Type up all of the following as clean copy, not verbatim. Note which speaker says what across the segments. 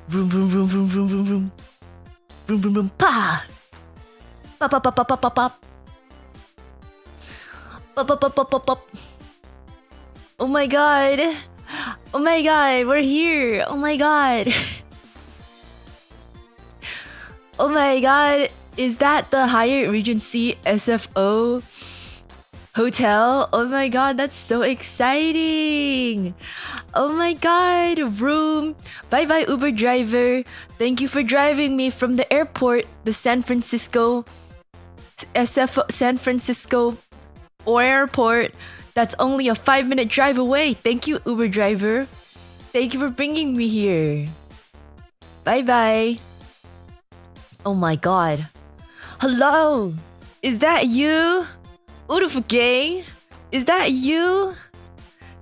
Speaker 1: Vroom vroom vroom vroom vroom vroom vroom. Vroom vroom vroom pa. Pop pop pop pop pop pop pop. Pop pop pop pop pop pop. Oh my god. Oh my god, we're here. Oh my god. Oh my god, is that the Hyatt Regency SFO hotel? Oh my god, that's so exciting. Oh my god, room. Bye bye Uber driver. Thank you for driving me from the airport, the San Francisco airport. That's only a 5-minute drive away. Thank you, Uber driver. Thank you for bringing me here. Bye bye. Oh my god. Hello. Is that you? Uruka? Is that you?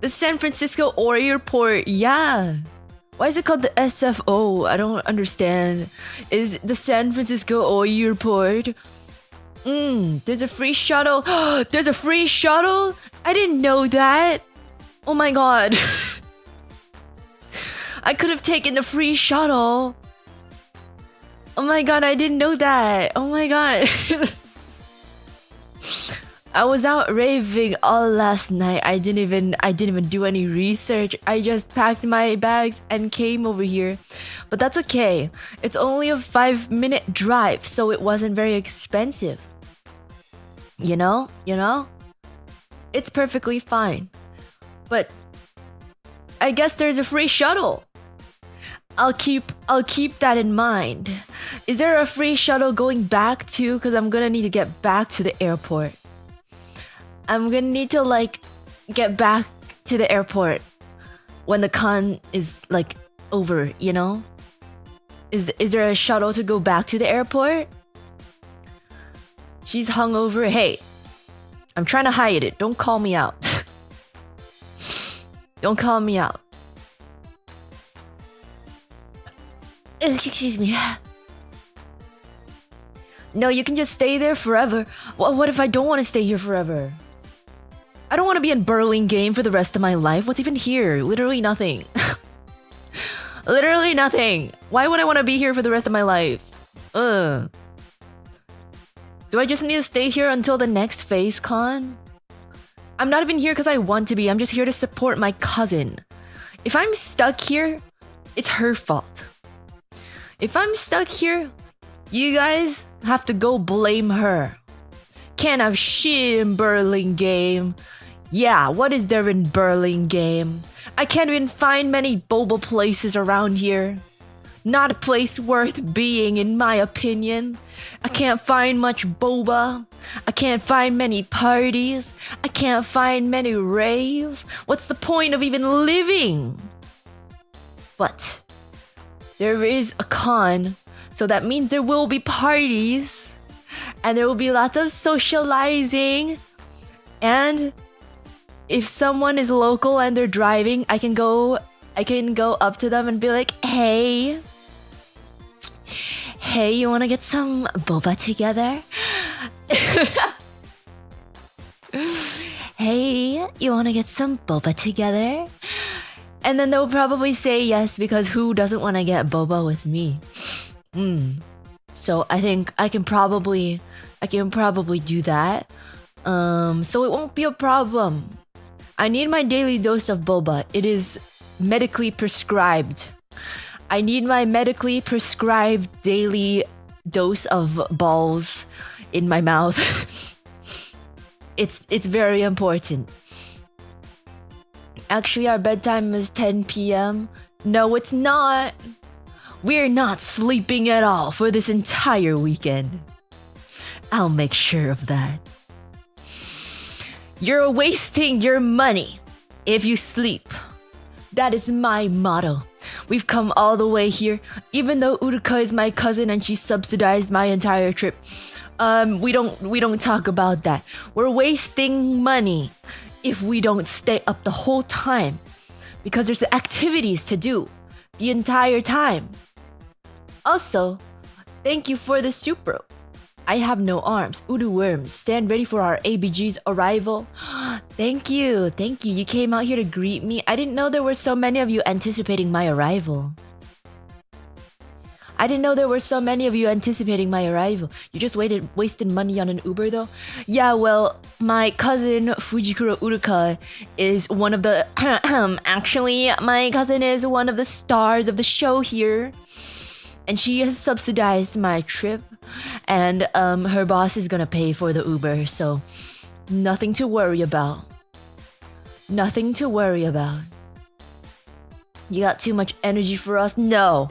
Speaker 1: The San Francisco airport. Yeah. Why is it called the SFO? I don't understand. Is the San Francisco airport? There's a free shuttle. There's a free shuttle? I didn't know that. Oh my god. I could have taken the free shuttle. Oh my god, I didn't know that. Oh my god. I was out raving all last night. I didn't even do any research. I just packed my bags and came over here. But that's okay. It's only a 5-minute drive, so it wasn't very expensive. You know? It's perfectly fine. But I guess there's a free shuttle. I'll keep that in mind. Is there a free shuttle going back too? Because I'm gonna need to get back to the airport. I'm gonna need to like get back to the airport when the con is like over, you know? Is there a shuttle to go back to the airport? She's hungover. Hey, I'm trying to hide it. Don't call me out. Don't call me out. Excuse me. No, you can just stay there forever. What if I don't want to stay here forever? I don't want to be in Burlingame for the rest of my life. What's even here? Literally nothing. Literally nothing. Why would I want to be here for the rest of my life? Do I just need to stay here until the next phase con? I'm not even here because I want to be. I'm just here to support my cousin. If I'm stuck here, it's her fault. If I'm stuck here, you guys have to go blame her. Can't have shit in Burlingame. Yeah, what is there in Burlingame? I can't even find many boba places around here. Not a place worth being, in my opinion. I can't find much boba. I can't find many parties. I can't find many raves. What's the point of even living? But there is a con, so that means there will be parties. And there will be lots of socializing. And if someone is local and they're driving, I can go up to them and be like, hey, you wanna get some boba together? Hey, you wanna get some boba together? And then they'll probably say yes, because who doesn't wanna get boba with me? So I think I can probably do that. So it won't be a problem. I need my daily dose of boba. It is medically prescribed. I need my medically prescribed daily dose of balls in my mouth. It's very important. Actually, our bedtime is 10 p.m. No, it's not. We're not sleeping at all for this entire weekend. I'll make sure of that. You're wasting your money if you sleep. That is my motto. We've come all the way here, even though Uruka is my cousin and she subsidized my entire trip. We don't talk about that. We're wasting money if we don't stay up the whole time, because there's activities to do the entire time. Also, thank you for the super. I have no arms. Udu worms, stand ready for our ABG's arrival. Thank you. You came out here to greet me. I didn't know there were so many of you anticipating my arrival. You just wasted money on an Uber though? Yeah, well, my cousin Fujikura Uruka is one of the... Actually, my cousin is one of the stars of the show here. And she has subsidized my trip. And her boss is gonna pay for the Uber, so nothing to worry about. You got too much energy for us? No.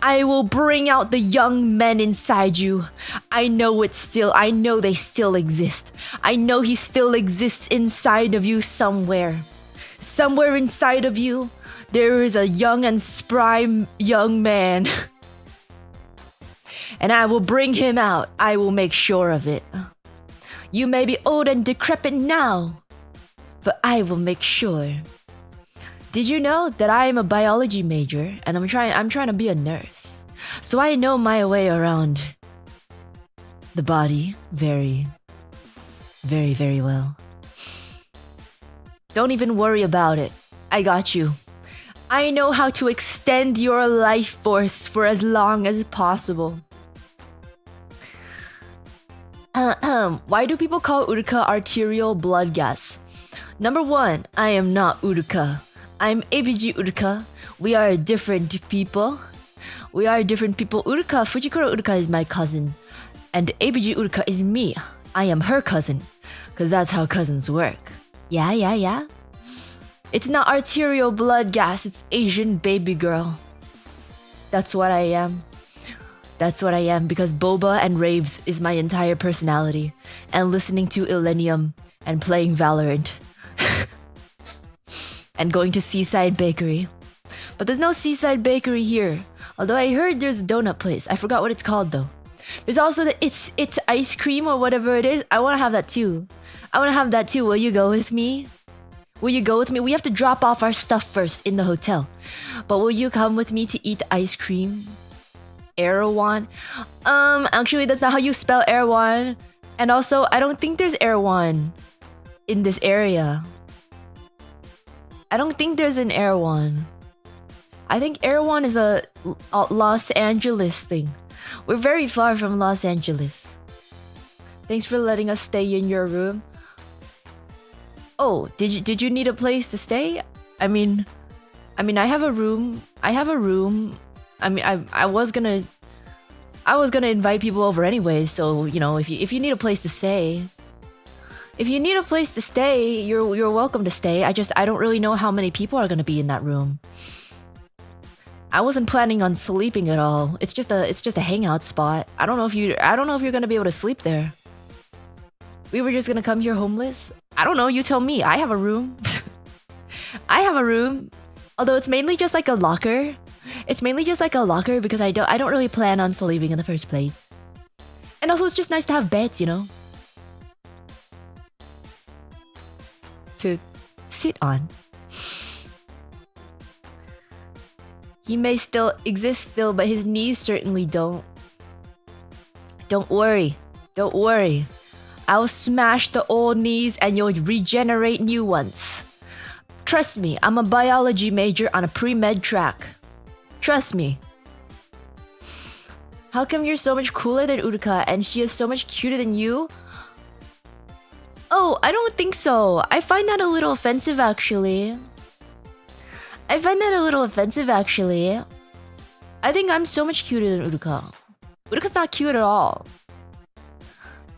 Speaker 1: I will bring out the young men inside you. I know they still exist. I know he still exists inside of you somewhere. Somewhere inside of you, there is a young and spry young man. And I will bring him out. I will make sure of it. You may be old and decrepit now, but I will make sure. Did you know that I am a biology major and I'm trying to be a nurse? So I know my way around the body very, very, very well. Don't even worry about it. I got you. I know how to extend your life force for as long as possible. Why do people call Uruka arterial blood gas? Number one, I am not Uruka. I'm ABG Uruka. We are different people. Uruka, Fujikura Uruka is my cousin. And ABG Uruka is me. I am her cousin. Because that's how cousins work. Yeah. It's not arterial blood gas, it's Asian baby girl. That's what I am. That's what I am because boba and raves is my entire personality. And listening to Illenium and playing Valorant. And going to Seaside Bakery. But there's no Seaside Bakery here. Although I heard there's a donut place. I forgot what it's called though. There's also the it's ice cream or whatever it is. I want to have that too. I want to have that too. Will you go with me? Will you go with me? We have to drop off our stuff first in the hotel. But will you come with me to eat the ice cream? Erewhon? Actually that's not how you spell Erewhon. And also, I don't think there's Erewhon in this area. I don't think there's an Erewhon. I think Erewhon is a Los Angeles thing. We're very far from Los Angeles. Thanks for letting us stay in your room. Oh, did you need a place to stay? I mean, I have a room. I mean, I was gonna invite people over anyway. So you know, if you need a place to stay, you're welcome to stay. I don't really know how many people are gonna be in that room. I wasn't planning on sleeping at all. It's just a hangout spot. I don't know if you're gonna be able to sleep there. We were just gonna come here homeless. I don't know. You tell me. I have a room. I have a room. Although it's mainly just like a locker. It's mainly just like a locker because I don't really plan on sleeping in the first place. And also it's just nice to have beds, you know, to sit on. He may still exist still, but his knees certainly don't. Don't worry. Don't worry. I'll smash the old knees and you'll regenerate new ones. Trust me, I'm a biology major on a pre-med track. Trust me. How come you're so much cooler than Uruka and she is so much cuter than you? Oh, I don't think so. I find that a little offensive actually. I think I'm so much cuter than Uruka. Uruka's not cute at all.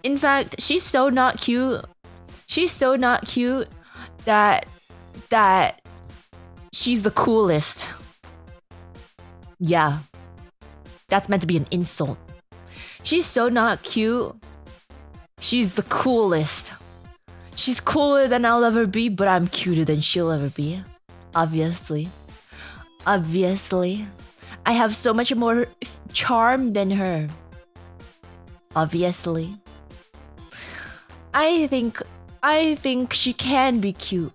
Speaker 1: In fact, she's so not cute that she's the coolest. Yeah. That's meant to be an insult. She's so not cute. She's the coolest. She's cooler than I'll ever be, but I'm cuter than she'll ever be. Obviously. I have so much more charm than her. Obviously. I think she can be cute,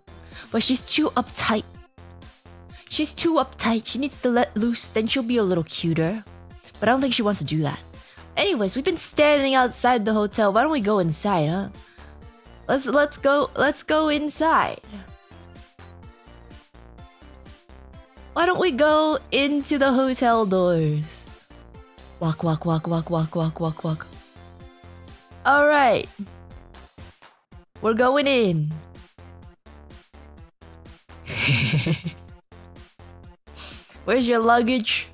Speaker 1: but she's too uptight. She needs to let loose, then she'll be a little cuter. But I don't think she wants to do that. Anyways, we've been standing outside the hotel. Why don't we go inside, huh? Let's go inside. Why don't we go into the hotel doors? Walk. Alright. We're going in. Where's your luggage?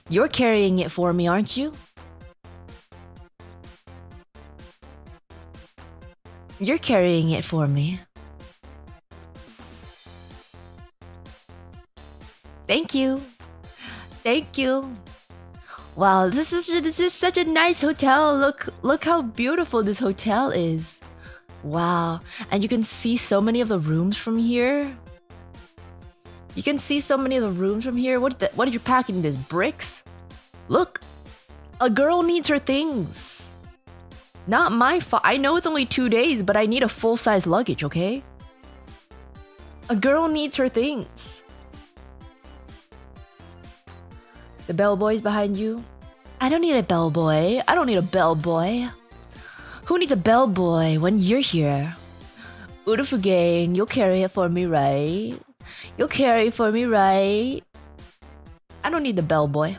Speaker 1: You're carrying it for me, aren't you? You're carrying it for me. Thank you. Wow, this is such a nice hotel. Look how beautiful this hotel is. Wow, and you can see so many of the rooms from here. What did you pack in this? Bricks? Look, a girl needs her things. Not my fault. I know it's only 2 days, but I need a full-size luggage, okay? A girl needs her things. The bellboy's behind you. I don't need a bellboy. Who needs a bellboy when you're here? Urufu gang, you'll carry it for me, right? I don't need the bellboy.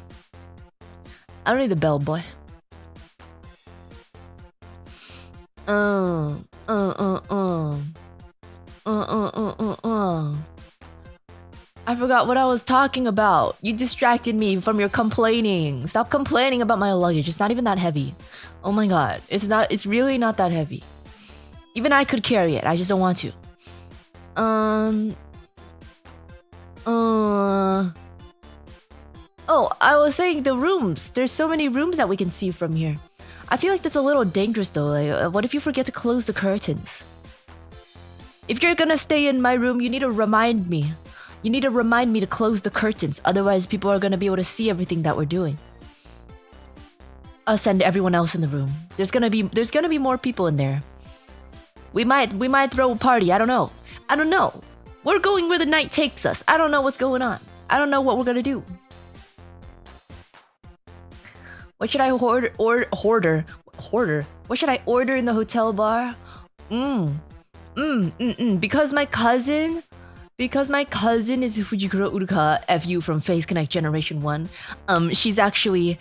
Speaker 1: I forgot what I was talking about. You distracted me from your complaining. Stop complaining about my luggage. It's not even that heavy. Oh my god. It's really not that heavy. Even I could carry it. I just don't want to. Oh, I was saying the rooms. There's so many rooms that we can see from here. I feel like that's a little dangerous though. Like, what if you forget to close the curtains? If you're gonna stay in my room, you need to remind me. You need to remind me to close the curtains. Otherwise, people are gonna be able to see everything that we're doing. Us and everyone else in the room. There's gonna be more people in there. We might throw a party. I don't know. I don't know. We're going where the night takes us. I don't know what's going on. I don't know what we're gonna do. What should I order? What should I order in the hotel bar? Because my cousin is Fujikura Uruka, FU from Face Connect Generation 1. She's actually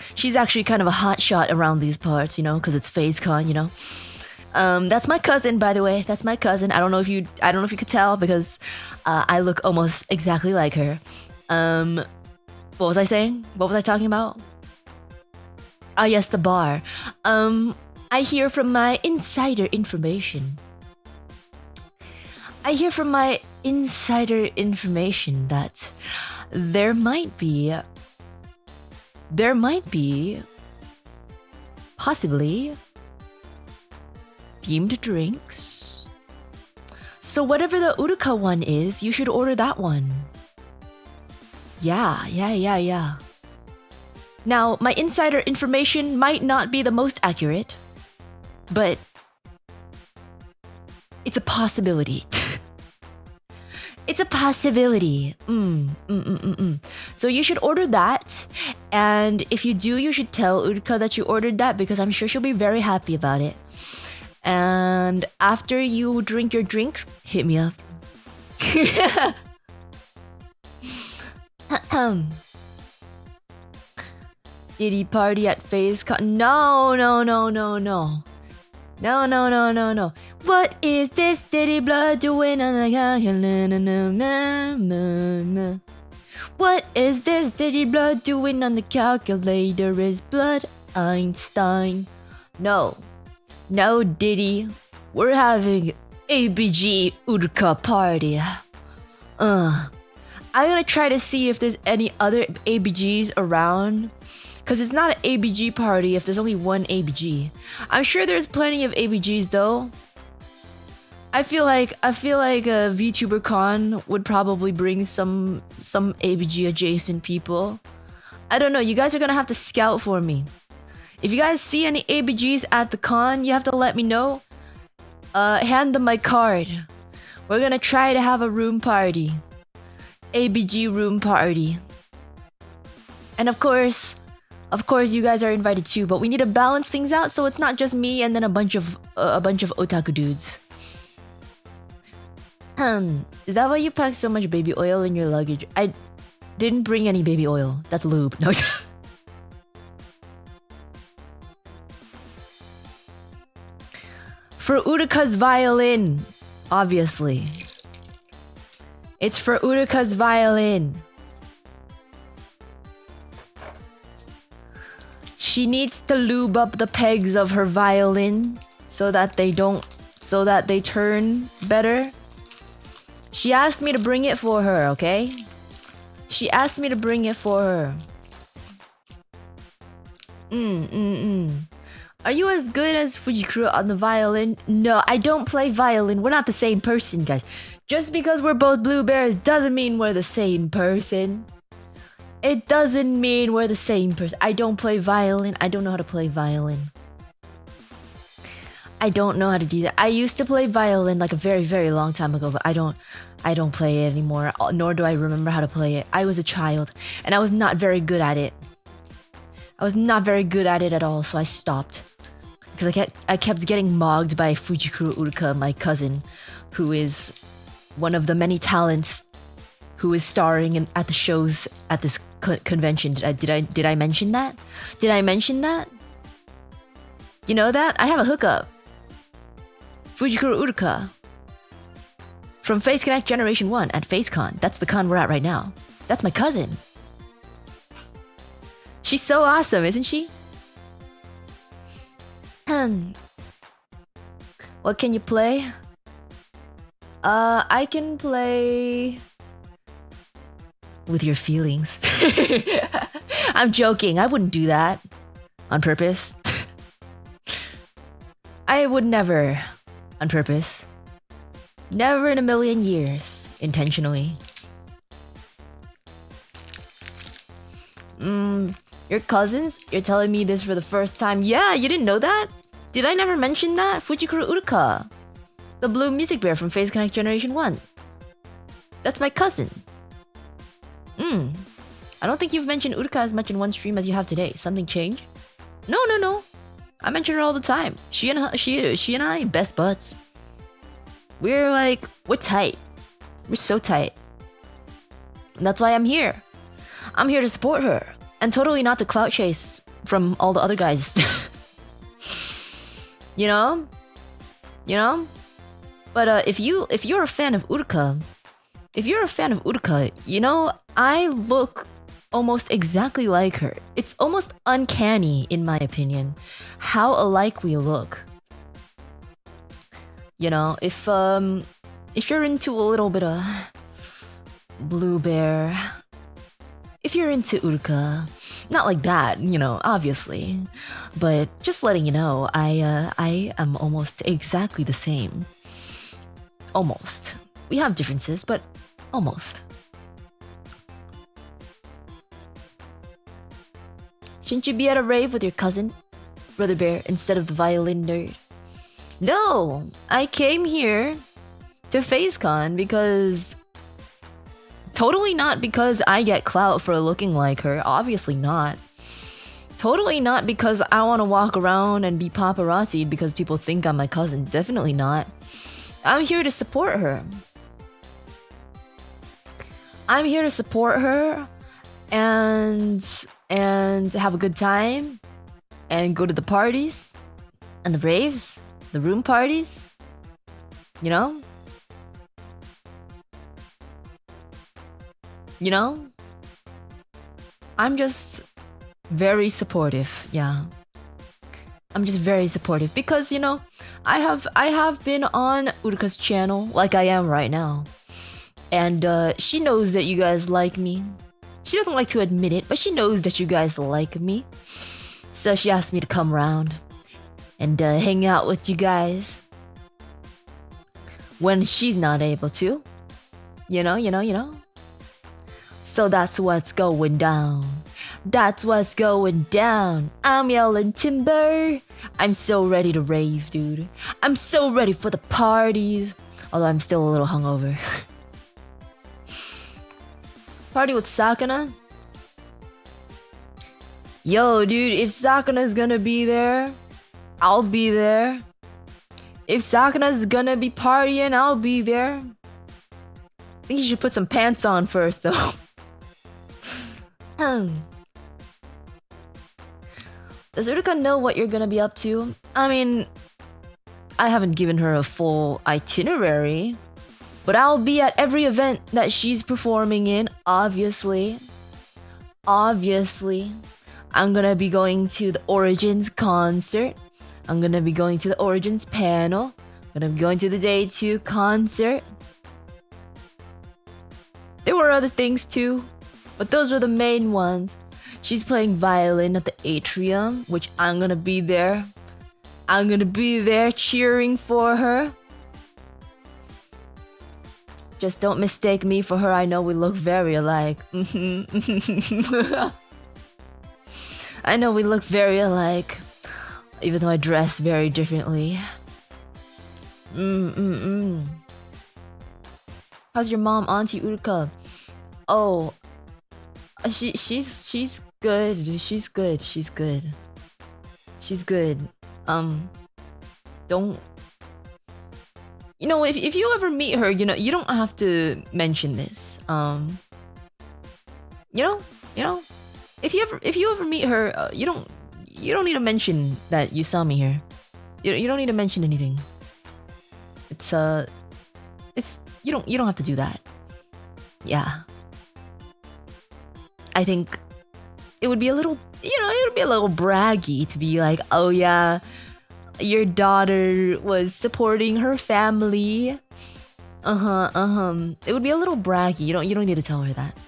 Speaker 1: kind of a hot shot around these parts, you know, because it's FaceCon, you know. That's my cousin, by the way. That's my cousin. I don't know if you could tell because I look almost exactly like her. What was I saying? What was I talking about? Ah, yes, the bar. I hear from my insider information. That there might be possibly themed drinks. So whatever the Uruka one is, you should order that one. Yeah. Now, my insider information might not be the most accurate, but it's a possibility. It's a possibility. So you should order that, and if you do, you should tell Uruka that you ordered that because I'm sure she'll be very happy about it. And after you drink your drinks, hit me up. Did he party at FaceCon? No. No. What is this Diddy blood doing on the calculator? What is this Diddy blood doing on the calculator? Is blood Einstein? No, Diddy. We're having ABG Uruka party. I'm gonna try to see if there's any other ABGs around. Because it's not an ABG party if there's only one ABG. I'm sure there's plenty of ABGs though. I feel like a Vtuber con would probably bring some ABG adjacent people. I don't know, you guys are gonna have to scout for me. If you guys see any ABGs at the con, you have to let me know. Hand them my card. We're gonna try to have a room party. ABG room party. And of course, you guys are invited too, but we need to balance things out so it's not just me and then a bunch of otaku dudes. Is that why you packed so much baby oil in your luggage? I didn't bring any baby oil. That's lube. No. For Uruka's violin, obviously. It's for Uruka's violin. She needs to lube up the pegs of her violin so that they turn better. She asked me to bring it for her, okay? She asked me to bring it for her. Are you as good as Fujikura on the violin? No, I don't play violin. We're not the same person, guys. Just because we're both blue bears doesn't mean we're the same person. It doesn't mean we're the same person. I don't play violin. I don't know how to play violin. I don't know how to do that. I used to play violin like a very, very long time ago, but I don't play it anymore, nor do I remember how to play it. I was a child, and I was not very good at it. I was not very good at it at all, so I stopped. Because I kept getting mogged by Fujikura Uruka, my cousin, who is one of the many talents who is starring at the shows at this convention. Did I mention that? Did I mention that? You know that? I have a hookup. Fujikura Uruka. From Face Connect Generation 1 at FaceCon. That's the con we're at right now. That's my cousin. She's so awesome, isn't she? What can you play? I can play with your feelings. I'm joking. I wouldn't do that on purpose. I would never on purpose. Never in a million years intentionally. Your cousins? You're telling me this for the first time? Yeah, you didn't know that? Did I never mention that? Fujikura Uruka. The blue music bear from Phase Connect Generation 1. That's my cousin. I don't think you've mentioned Uruka as much in one stream as you have today. Something changed? No. I mention her all the time. She and I, best buds. We're tight. We're so tight. And that's why I'm here. I'm here to support her. And totally not to clout chase from all the other guys. You know? But if you're a fan of Uruka, you know, I look almost exactly like her. It's almost uncanny, in my opinion, how alike we look. You know, if you're into a little bit of Blue Bear, if you're into Uruka, not like that, you know, obviously, but just letting you know, I am almost exactly the same. Almost. We have differences, but almost. Shouldn't you be at a rave with your cousin, Brother Bear, instead of the violin nerd? No! I came here to FaceCon because... Totally not because I get clout for looking like her. Obviously not. Totally not because I want to walk around and be paparazzi'd because people think I'm my cousin. Definitely not. I'm here to support her. I'm here to support her and have a good time and go to the parties and the raves, the room parties, you know? You know? I'm just very supportive, yeah. I'm just very supportive because, you know, I have been on Uruka's channel like I am right now. And she knows that you guys like me. She doesn't like to admit it, but she knows that you guys like me. So she asked me to come around and hang out with you guys when she's not able to. You know? So that's what's going down. That's what's going down. I'm yelling timber. I'm so ready to rave, dude. I'm so ready for the parties. Although I'm still a little hungover. Party with Sakana? Yo, dude, if Sakana's gonna be there, I'll be there. If Sakana's gonna be partying, I'll be there. I think you should put some pants on first, though. Does Uruka know what you're gonna be up to? I mean, I haven't given her a full itinerary, but I'll be at every event that she's performing in, obviously. Obviously. I'm gonna be going to the Origins concert. I'm gonna be going to the Origins panel. I'm gonna be going to the Day 2 concert. There were other things too, but those were the main ones. She's playing violin at the atrium, which I'm gonna be there. I'm gonna be there cheering for her. Just don't mistake me for her. I know we look very alike. I know we look very alike, even though I dress very differently. How's your mom, Auntie Uruka? Oh, she's good. She's good. Don't. You know, if you ever meet her, you know, you don't have to mention this. You know, if you ever meet her, you don't need to mention that you saw me here. You don't need to mention anything. It's you don't have to do that. Yeah. I think it would be a little, you know, it would be a little braggy to be like, oh yeah, your daughter was supporting her family. It would be a little braggy. You don't need to tell her that.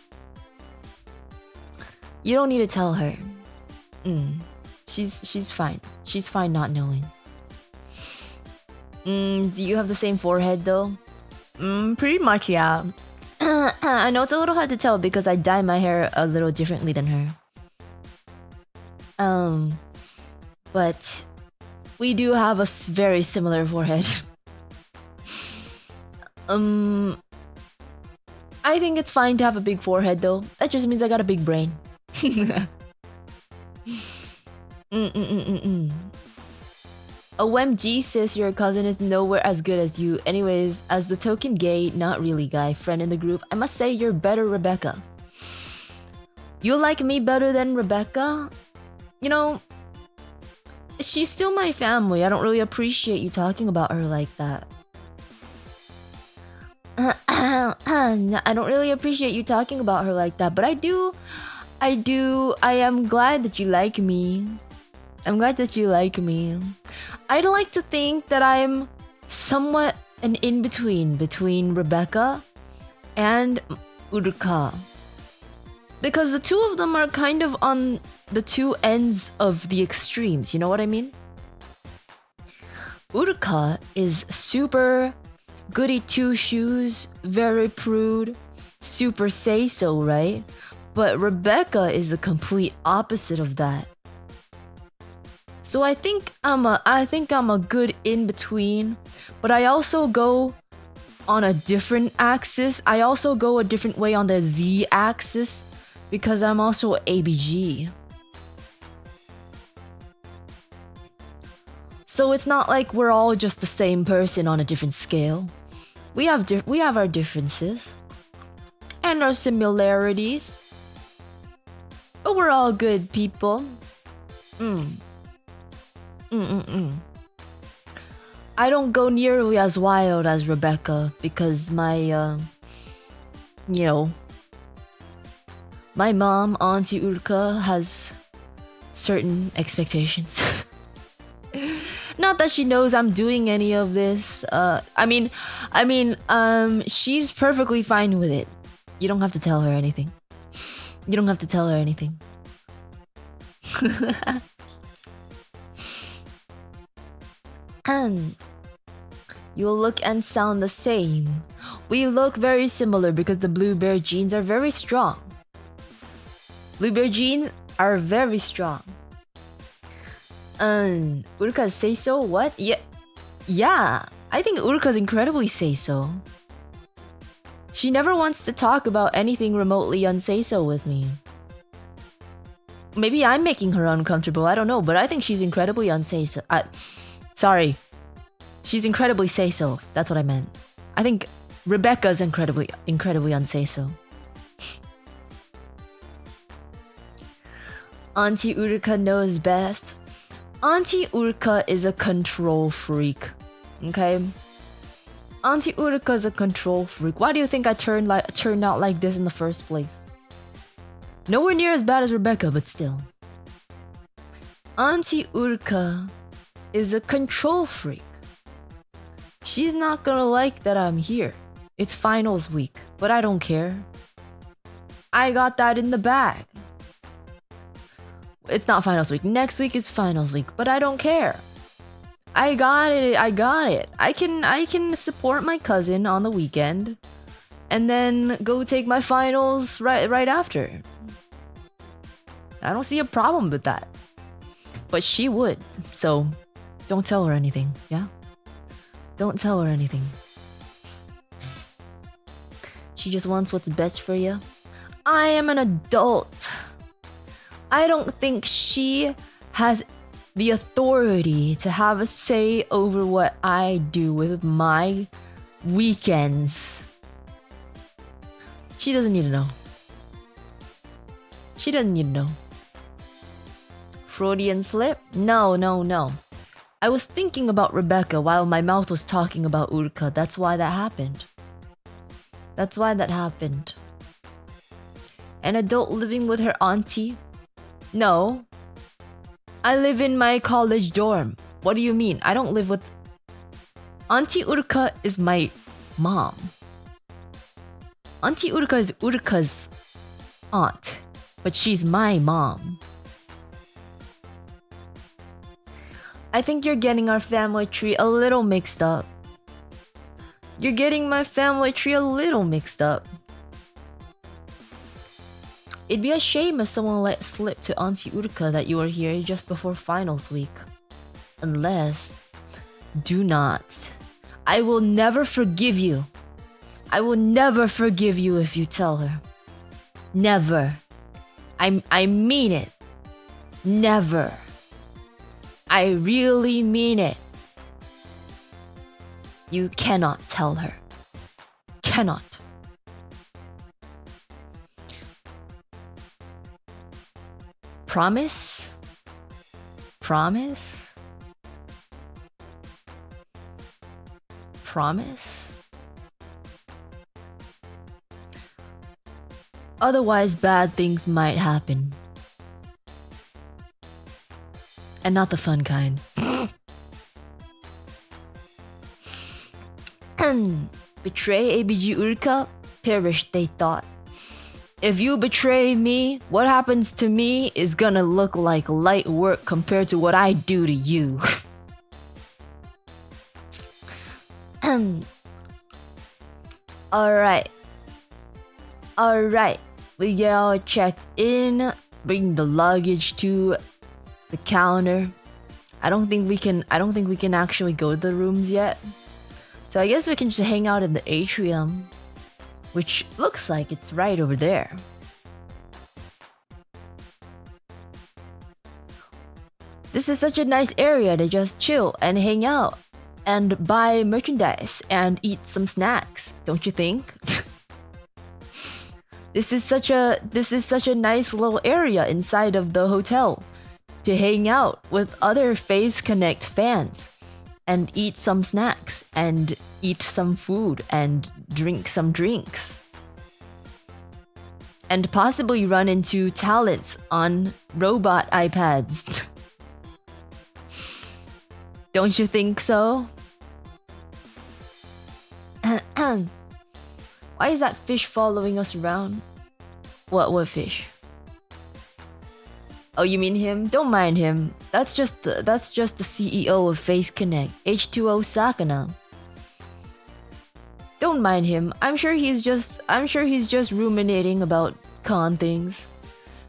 Speaker 1: You don't need to tell her. She's fine. She's fine not knowing. Do you have the same forehead though? Pretty much, yeah. I know it's a little hard to tell because I dye my hair a little differently than her. But we do have a very similar forehead. I think it's fine to have a big forehead though. That just means I got a big brain. OMG sis, your cousin is nowhere as good as you. Anyways, as the token gay, not really guy, friend in the group, I must say you're better, Rebecca. You like me better than Rebecca? You know, she's still my family. I don't really appreciate you talking about her like that. I don't really appreciate you talking about her like that, but I am glad that you like me. I'm glad that you like me. I'd like to think that I'm somewhat an in-between between Rebecca and Uruka. Because the two of them are kind of on the two ends of the extremes, you know what I mean? Uruka is super goody two-shoes, very prude, super say-so, right? But Rebecca is the complete opposite of that. So I think I'm a good in-between, but I also go on a different axis. I also go a different way on the Z-axis because I'm also ABG. So it's not like we're all just the same person on a different scale. We have our differences and our similarities, but we're all good people. I don't go nearly as wild as Rebecca because my my mom, Auntie Uruka, has certain expectations. Not that she knows I'm doing any of this. She's perfectly fine with it. You don't have to tell her anything. You don't have to tell her anything. You look and sound the same. We look very similar because the blue bear genes are very strong. Blue bear genes are very strong. Uruka say so? What? Yeah. I think Uruka's incredibly say so. She never wants to talk about anything remotely unsay so with me. Maybe I'm making her uncomfortable, I don't know, but I think she's incredibly unsay so. Sorry. She's incredibly say so. That's what I meant. I think Rebecca's incredibly unsay so. Auntie Uruka knows best. Auntie Uruka is a control freak. Okay? Auntie Uruka is a control freak. Why do you think I turned out like this in the first place? Nowhere near as bad as Rebecca, but still. Auntie Uruka is a control freak. She's not gonna like that I'm here. It's finals week, but I don't care. I got that in the bag. It's not finals week. Next week is finals week, but I don't care. I got it. I can support my cousin on the weekend and then go take my finals right after. I don't see a problem with that. But she would. So don't tell her anything, yeah? Don't tell her anything. She just wants what's best for you. I am an adult. I don't think she has the authority to have a say over what I do with my weekends. She doesn't need to know. She doesn't need to know. Freudian slip? No. I was thinking about Rebecca while my mouth was talking about Uruka. That's why that happened. An adult living with her auntie? No. I live in my college dorm. What do you mean? I don't live with... Auntie Uruka is my mom. Auntie Uruka is Uruka's aunt. But she's my mom. I think you're getting our family tree a little mixed up. You're getting my family tree a little mixed up. It'd be a shame if someone let slip to Auntie Uruka that you were here just before finals week. Unless... Do not. I will never forgive you. I will never forgive you if you tell her. Never. I mean it. Never. I really mean it. You cannot tell her. Cannot. Promise? Promise? Promise? Otherwise, bad things might happen. And not the fun kind. Betray ABG Uruka? Perish, they thought. If you betray me, what happens to me is gonna look like light work compared to what I do to you. Alright. Alright. We get all checked in. Bring the luggage to the counter. I don't think we can actually go to the rooms yet. So I guess we can just hang out in the atrium, which looks like it's right over there. This is such a nice area to just chill and hang out and buy merchandise and eat some snacks, don't you think? This is such a nice little area inside of the hotel to hang out with other Phase Connect fans and eat some snacks and eat some food and drink some drinks. And possibly run into talents on robot iPads. Don't you think so? Why is that fish following us around? What fish? Oh, you mean him? Don't mind him. That's just the CEO of Face Connect, H2O Sakana. Don't mind him. I'm sure he's just ruminating about con things.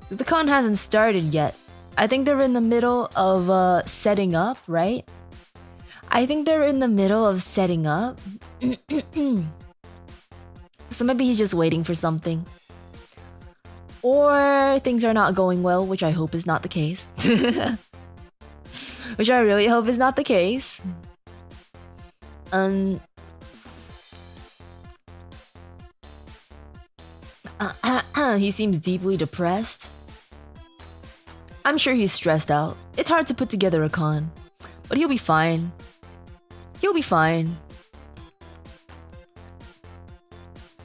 Speaker 1: The con hasn't started yet. I think they're in the middle of setting up, right? I think they're in the middle of setting up. So maybe he's just waiting for something. Or things are not going well, which I hope is not the case. Which I really hope is not the case. He seems deeply depressed. I'm sure he's stressed out. It's hard to put together a con. But he'll be fine. He'll be fine.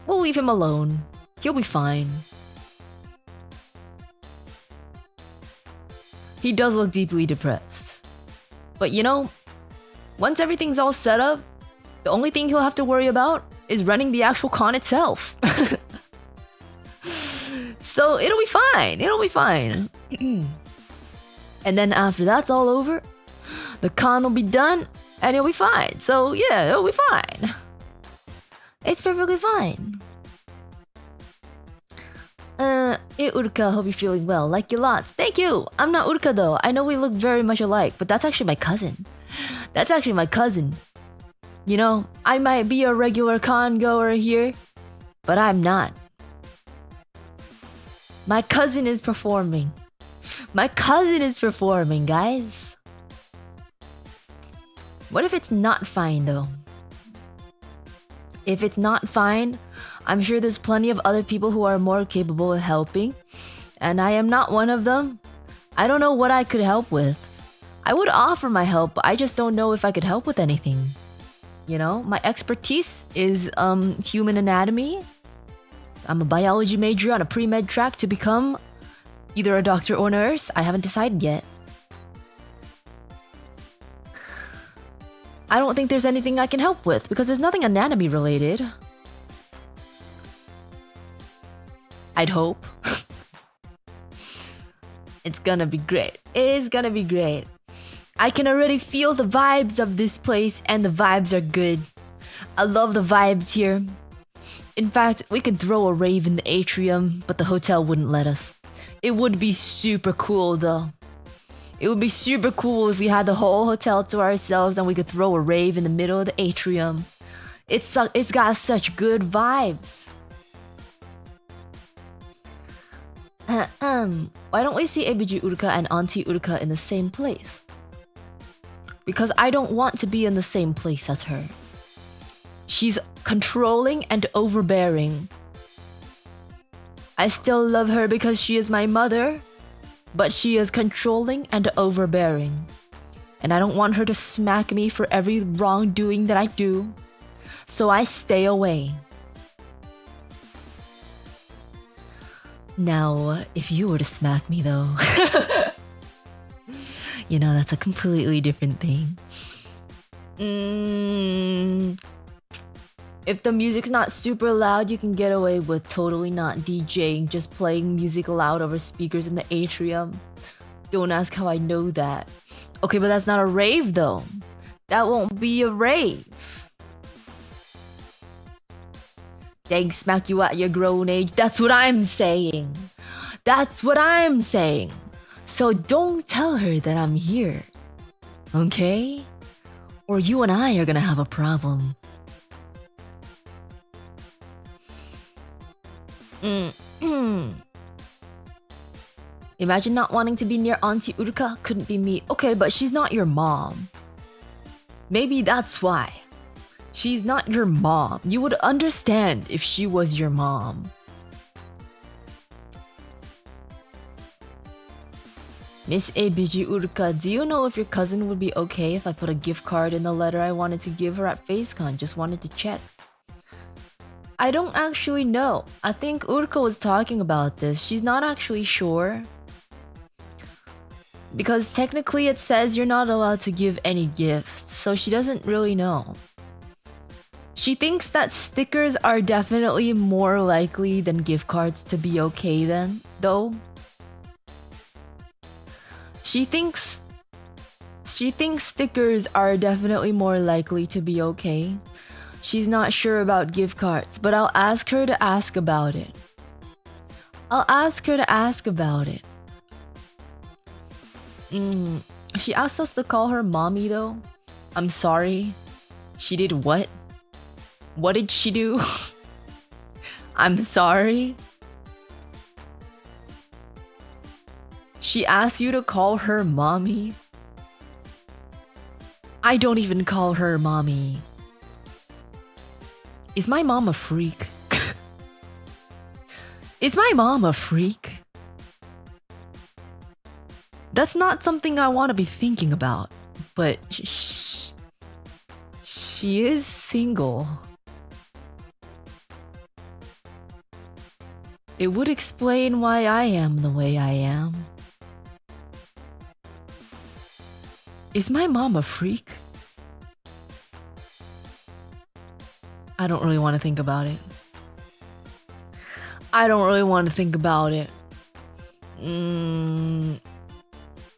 Speaker 1: We'll leave him alone. He'll be fine. He does look deeply depressed. But you know, once everything's all set up, the only thing he'll have to worry about is running the actual con itself. So it'll be fine. It'll be fine. And then after that's all over, the con will be done and it'll be fine. So yeah, it'll be fine. It's perfectly fine. Hey Uruka, hope you're feeling well. Like you lots. Thank you! I'm not Uruka though. I know we look very much alike, but that's actually my cousin. That's actually my cousin. You know, I might be a regular con goer here, but I'm not. My cousin is performing. My cousin is performing, guys. What if it's not fine though? If it's not fine, I'm sure there's plenty of other people who are more capable of helping, and I am not one of them. I don't know what I could help with. I would offer my help, but I just don't know if I could help with anything. You know, my expertise is human anatomy. I'm a biology major on a pre-med track to become either a doctor or nurse. I haven't decided yet. I don't think there's anything I can help with because there's nothing anatomy related. I'd hope. It's gonna be great. It's gonna be great. I can already feel the vibes of this place, and the vibes are good. I love the vibes here. In fact, we could throw a rave in the atrium, but the hotel wouldn't let us. It would be super cool though. It would be super cool if we had the whole hotel to ourselves and we could throw a rave in the middle of the atrium. It's got such good vibes. Why don't we see ABG Uruka and Auntie Uruka in the same place? Because I don't want to be in the same place as her. She's controlling and overbearing. I still love her because she is my mother, but she is controlling and overbearing. And I don't want her to smack me for every wrongdoing that I do, so I stay away. Now, if you were to smack me though, you know, that's a completely different thing. If the music's not super loud, you can get away with totally not DJing, just playing music loud over speakers in the atrium. Don't ask how I know that. Okay, but that's not a rave though. That won't be a rave. Dang, smack you at your grown age. That's what I'm saying. That's what I'm saying. So don't tell her that I'm here. Okay? Or you and I are gonna have a problem. Imagine not wanting to be near Auntie Uruka. Couldn't be me. Okay, but she's not your mom. Maybe that's why. She's not your mom. You would understand if she was your mom. Miss ABG Uruka, do you know if your cousin would be okay if I put a gift card in the letter I wanted to give her at FaceCon? Just wanted to check. I don't actually know. I think Uruka was talking about this. She's not actually sure. Because technically it says you're not allowed to give any gifts, so she doesn't really know. She thinks that stickers are definitely more likely than gift cards to be okay then, though. She thinks stickers are definitely more likely to be okay. She's not sure about gift cards, but I'll ask her to ask about it. She asked us to call her mommy though. I'm sorry. She did what? What did she do? I'm sorry. She asked you to call her mommy? I don't even call her mommy. Is my mom a freak? Is my mom a freak? That's not something I want to be thinking about, but she is single. It would explain why I am the way I am. Is my mom a freak? I don't really want to think about it.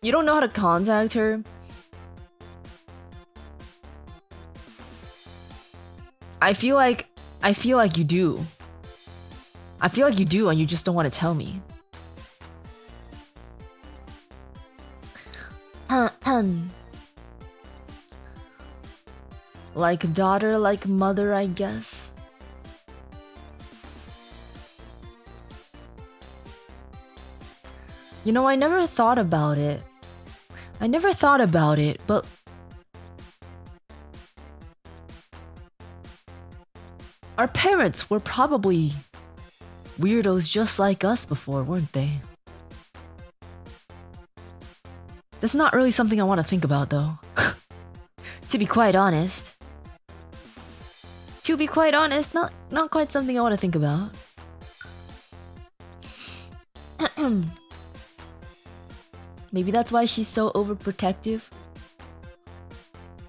Speaker 1: You don't know how to contact her? I feel like you do. I feel like you do and you just don't want to tell me. Like daughter, like mother, I guess. You know, I never thought about it, but our parents were probably weirdos just like us before, weren't they? That's not really something I want to think about though. To be quite honest. Not quite something I want to think about. Maybe that's why she's so overprotective.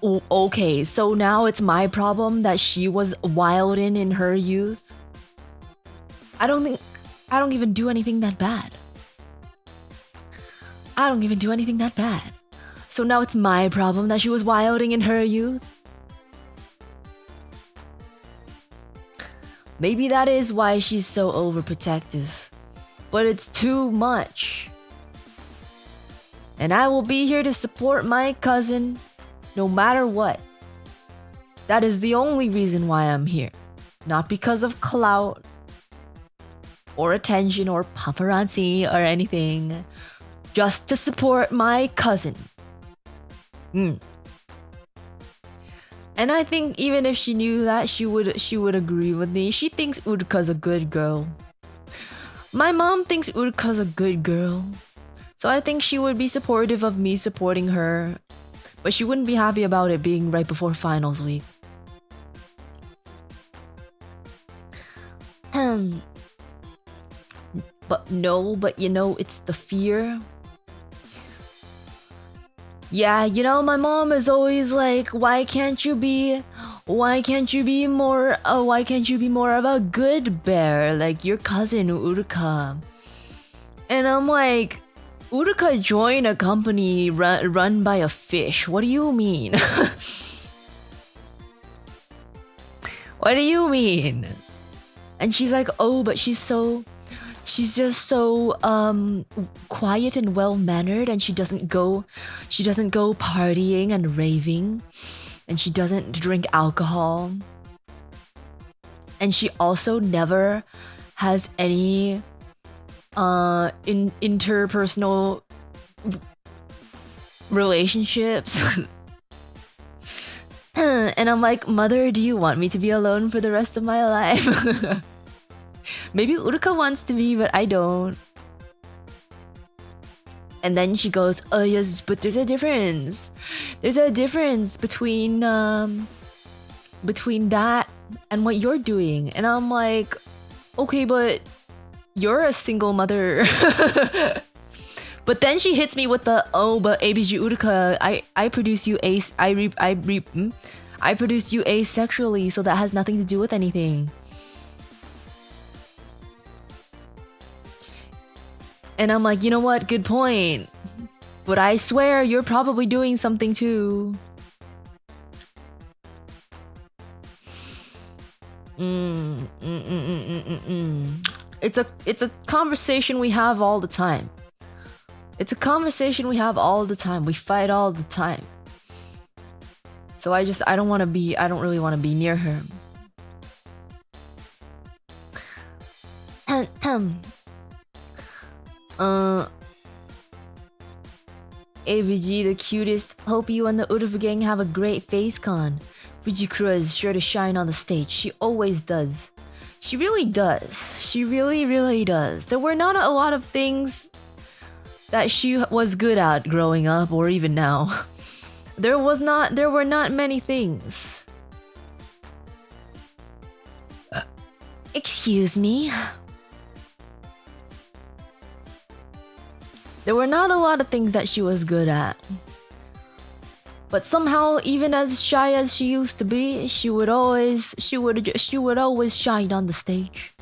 Speaker 1: Oh, okay, so now it's my problem that she was wild in her youth. I don't even do anything that bad. I don't even do anything that bad. So now it's my problem that she was wilding in her youth? Maybe that is why she's so overprotective. But it's too much. And I will be here to support my cousin no matter what. That is the only reason why I'm here. Not because of clout or attention or paparazzi or anything. Just to support my cousin. And I think even if she knew that, she would agree with me. She thinks Uruka's a good girl. My mom thinks Uruka's a good girl. So I think she would be supportive of me supporting her. But she wouldn't be happy about it being right before finals week. But you know, it's the fear. Yeah, you know, my mom is always like, why can't you be more of a good bear like your cousin Uruka? And I'm like, Uruka joined a company run by a fish. What do you mean? What do you mean? And she's like, oh, but she's just so quiet and well-mannered, and she doesn't go partying and raving, and she doesn't drink alcohol, and she also never has any interpersonal relationships. And I'm like, mother, do you want me to be alone for the rest of my life? Maybe Uruka wants to be, but I don't. And then she goes, oh yes, but there's a difference. There's a difference between that and what you're doing. And I'm like, okay, but you're a single mother. But then she hits me with the, oh, but ABG Uruka, I produce you I produce you asexually, so that has nothing to do with anything. And I'm like, you know what? Good point. But I swear you're probably doing something too. It's a conversation we have all the time. It's a conversation we have all the time. We fight all the time. So I don't really want to be near her. ABG the cutest. Hope you and the Uruka gang have a great face con. Fujikura is sure to shine on the stage. She always does. She really does. She really, really does. There were not a lot of things that she was good at growing up, or even now. There were not many things. Excuse me. There were not a lot of things that she was good at. But somehow, even as shy as she used to be, she would always shine on the stage.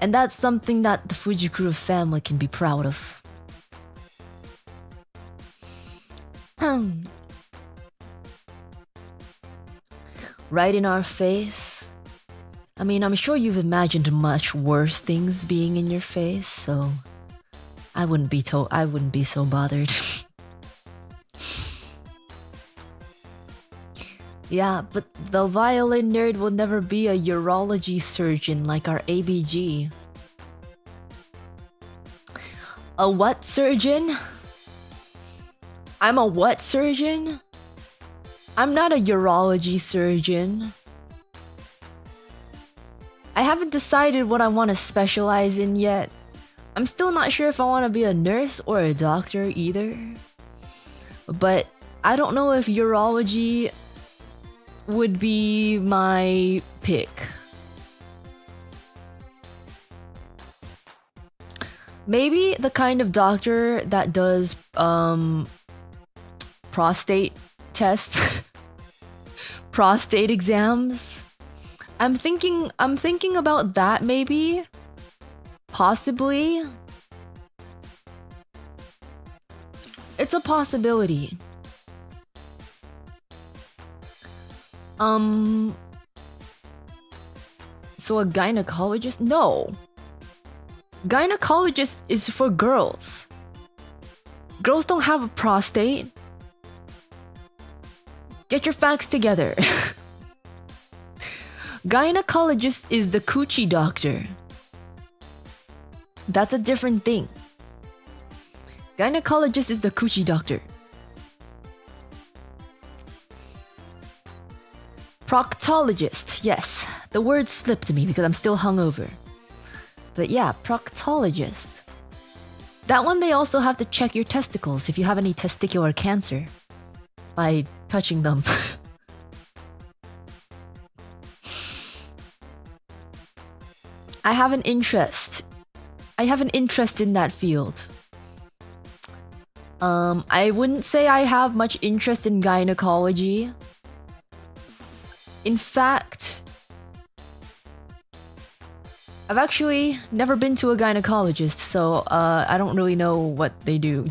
Speaker 1: And that's something that the Fujikura family can be proud of. Right in our face. I mean, I'm sure you've imagined much worse things being in your face, so I wouldn't be so bothered. Yeah, but the violin nerd will never be a urology surgeon like our ABG. A what surgeon? I'm a what surgeon? I'm not a urology surgeon. I haven't decided what I want to specialize in yet. I'm still not sure if I want to be a nurse or a doctor either. But I don't know if urology would be my pick. Maybe the kind of doctor that does prostate tests, prostate exams. I'm thinking about that maybe. Possibly. It's a possibility. So a gynecologist? No. Gynecologist is for girls. Girls don't have a prostate. Get your facts together. Gynecologist is the coochie doctor. That's a different thing. Gynecologist is the coochie doctor. Proctologist. Yes, the word slipped me because I'm still hungover. But yeah, proctologist. That one, they also have to check your testicles if you have any testicular cancer by touching them. I have an interest. I have an interest in that field. I wouldn't say I have much interest in gynecology. In fact, I've actually never been to a gynecologist, so I don't really know what they do.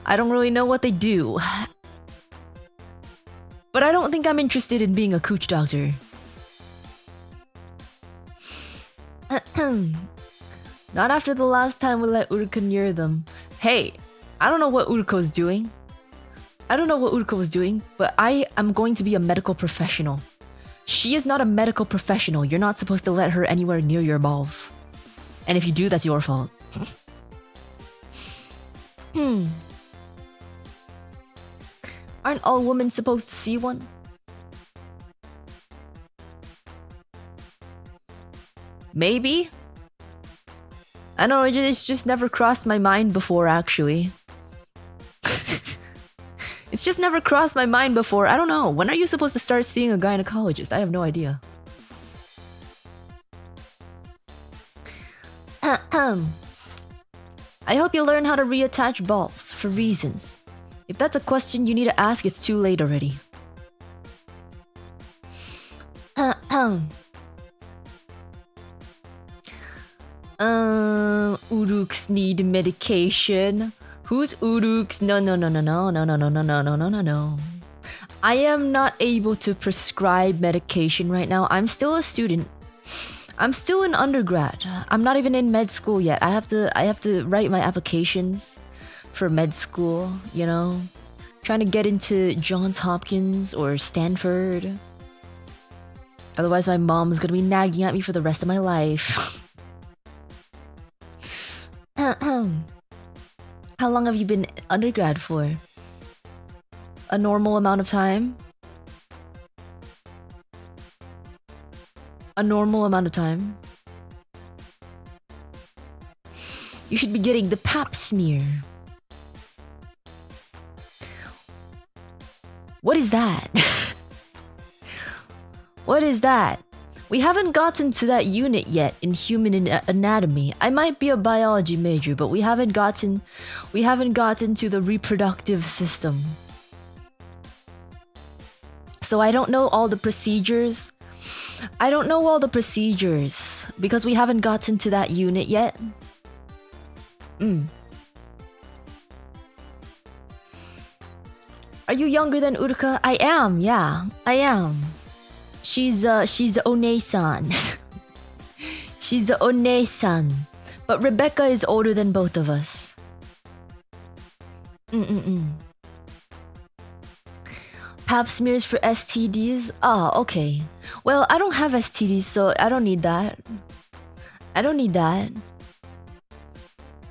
Speaker 1: I don't really know what they do. But I don't think I'm interested in being a cooch doctor. Not after the last time we let Uruka near them. Hey, I don't know what Uruka was doing. I don't know what Uruka was doing, but I am going to be a medical professional. She is not a medical professional. You're not supposed to let her anywhere near your balls. And if you do, that's your fault. Aren't all women supposed to see one? Maybe? I don't know, it's just never crossed my mind before, actually. It's just never crossed my mind before. I don't know. When are you supposed to start seeing a gynecologist? I have no idea. I hope you learn how to reattach balls for reasons. If that's a question you need to ask, it's too late already. Uruks need medication. Who's Uruks? No. I am not able to prescribe medication right now. I'm still a student. I'm still an undergrad. I'm not even in med school yet. I have to write my applications for med school, you know? Trying to get into Johns Hopkins or Stanford. Otherwise my mom's gonna be nagging at me for the rest of my life. How long have you been undergrad for? A normal amount of time? A normal amount of time? You should be getting the pap smear. What is that? What is that? We haven't gotten to that unit yet in human anatomy. I might be a biology major, but we haven't gotten to the reproductive system. So I don't know all the procedures. I don't know all the procedures because we haven't gotten to that unit yet. Are you younger than Uruka? I am, yeah. I am. She's One-san. She's the One-san. But Rebecca is older than both of us. Pap smears for STDs? Ah, okay. Well, I don't have STDs, so I don't need that. I don't need that.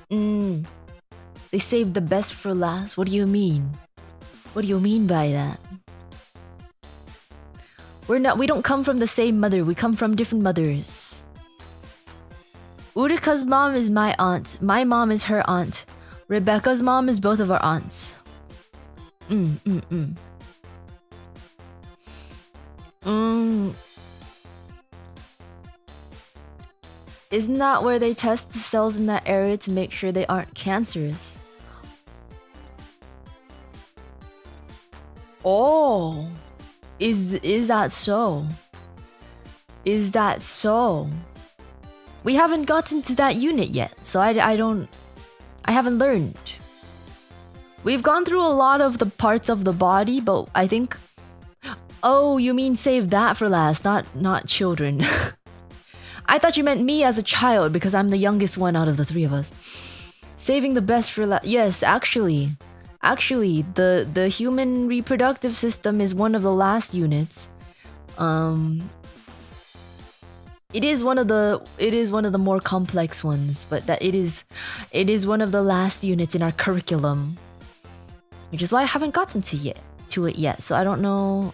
Speaker 1: They saved the best for last? What do you mean? What do you mean by that? We don't come from the same mother, we come from different mothers. Uruka's mom is my aunt, my mom is her aunt. Rebecca's mom is both of our aunts. Isn't that where they test the cells in that area to make sure they aren't cancerous? Oh, is that so? Is that so? We haven't gotten to that unit yet, so I don't I haven't learned. We've gone through a lot of the parts of the body, but I think... Oh, you mean save that for last, not children. I thought you meant me as a child because I'm the youngest one out of the three of us. Saving the best for last. Yes, actually, the human reproductive system is one of the last units. It is one of the more complex ones, but that it is one of the last units in our curriculum, which is why I haven't gotten to it yet. So I don't know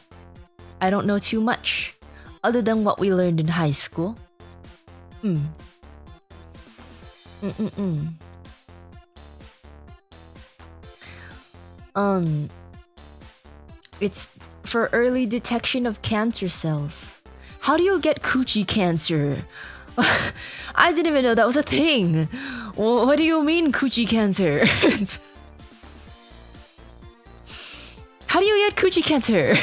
Speaker 1: too much other than what we learned in high school. It's for early detection of cancer cells. How do you get coochie cancer? I didn't even know that was a thing. What do you mean coochie cancer? How do you get coochie cancer?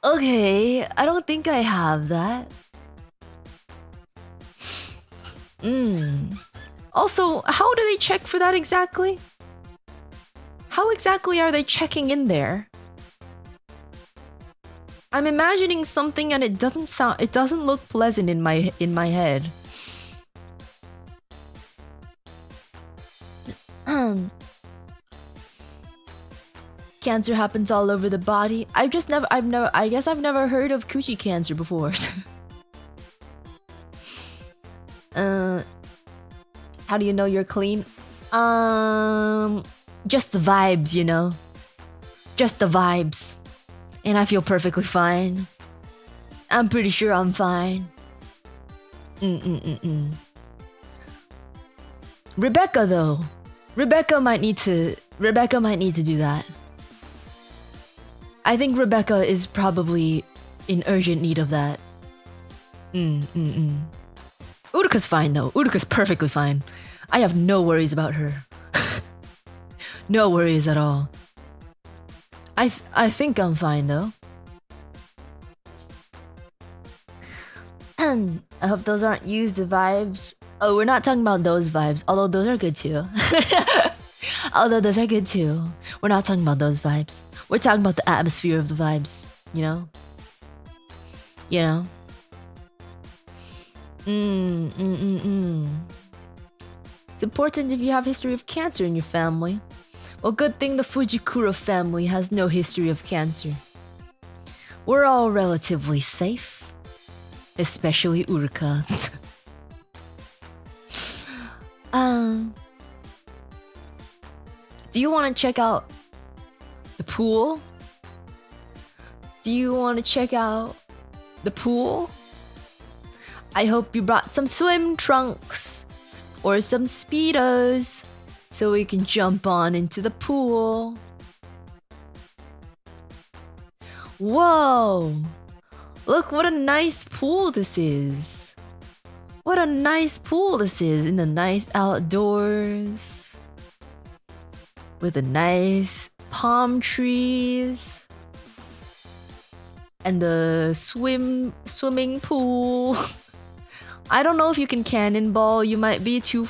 Speaker 1: Okay, I don't think I have that. Also, how do they check for that exactly? How exactly are they checking in there? I'm imagining something and it doesn't look pleasant in my head. Cancer happens all over the body. I guess I've never heard of coochie cancer before. How do you know you're clean? Just the vibes, you know? Just the vibes. And I feel perfectly fine. I'm pretty sure I'm fine. Rebecca though. Rebecca might need to do that. I think Rebecca is probably in urgent need of that. Uruka's fine though. Uruka's perfectly fine. I have no worries about her. No worries at all. I think I'm fine though. I hope those aren't used vibes. Oh, we're not talking about those vibes, although those are good too. We're not talking about those vibes. We're talking about the atmosphere of the vibes, you know? It's important if you have history of cancer in your family. Well, good thing the Fujikura family has no history of cancer. We're all relatively safe. Especially Uruka. Do you want to check out the pool? I hope you brought some swim trunks or some Speedos so we can jump on into the pool. Whoa! Look what a nice pool this is. What a nice pool this is in the nice outdoors. With the nice palm trees. And the swimming pool. I don't know if you can cannonball. You might be too...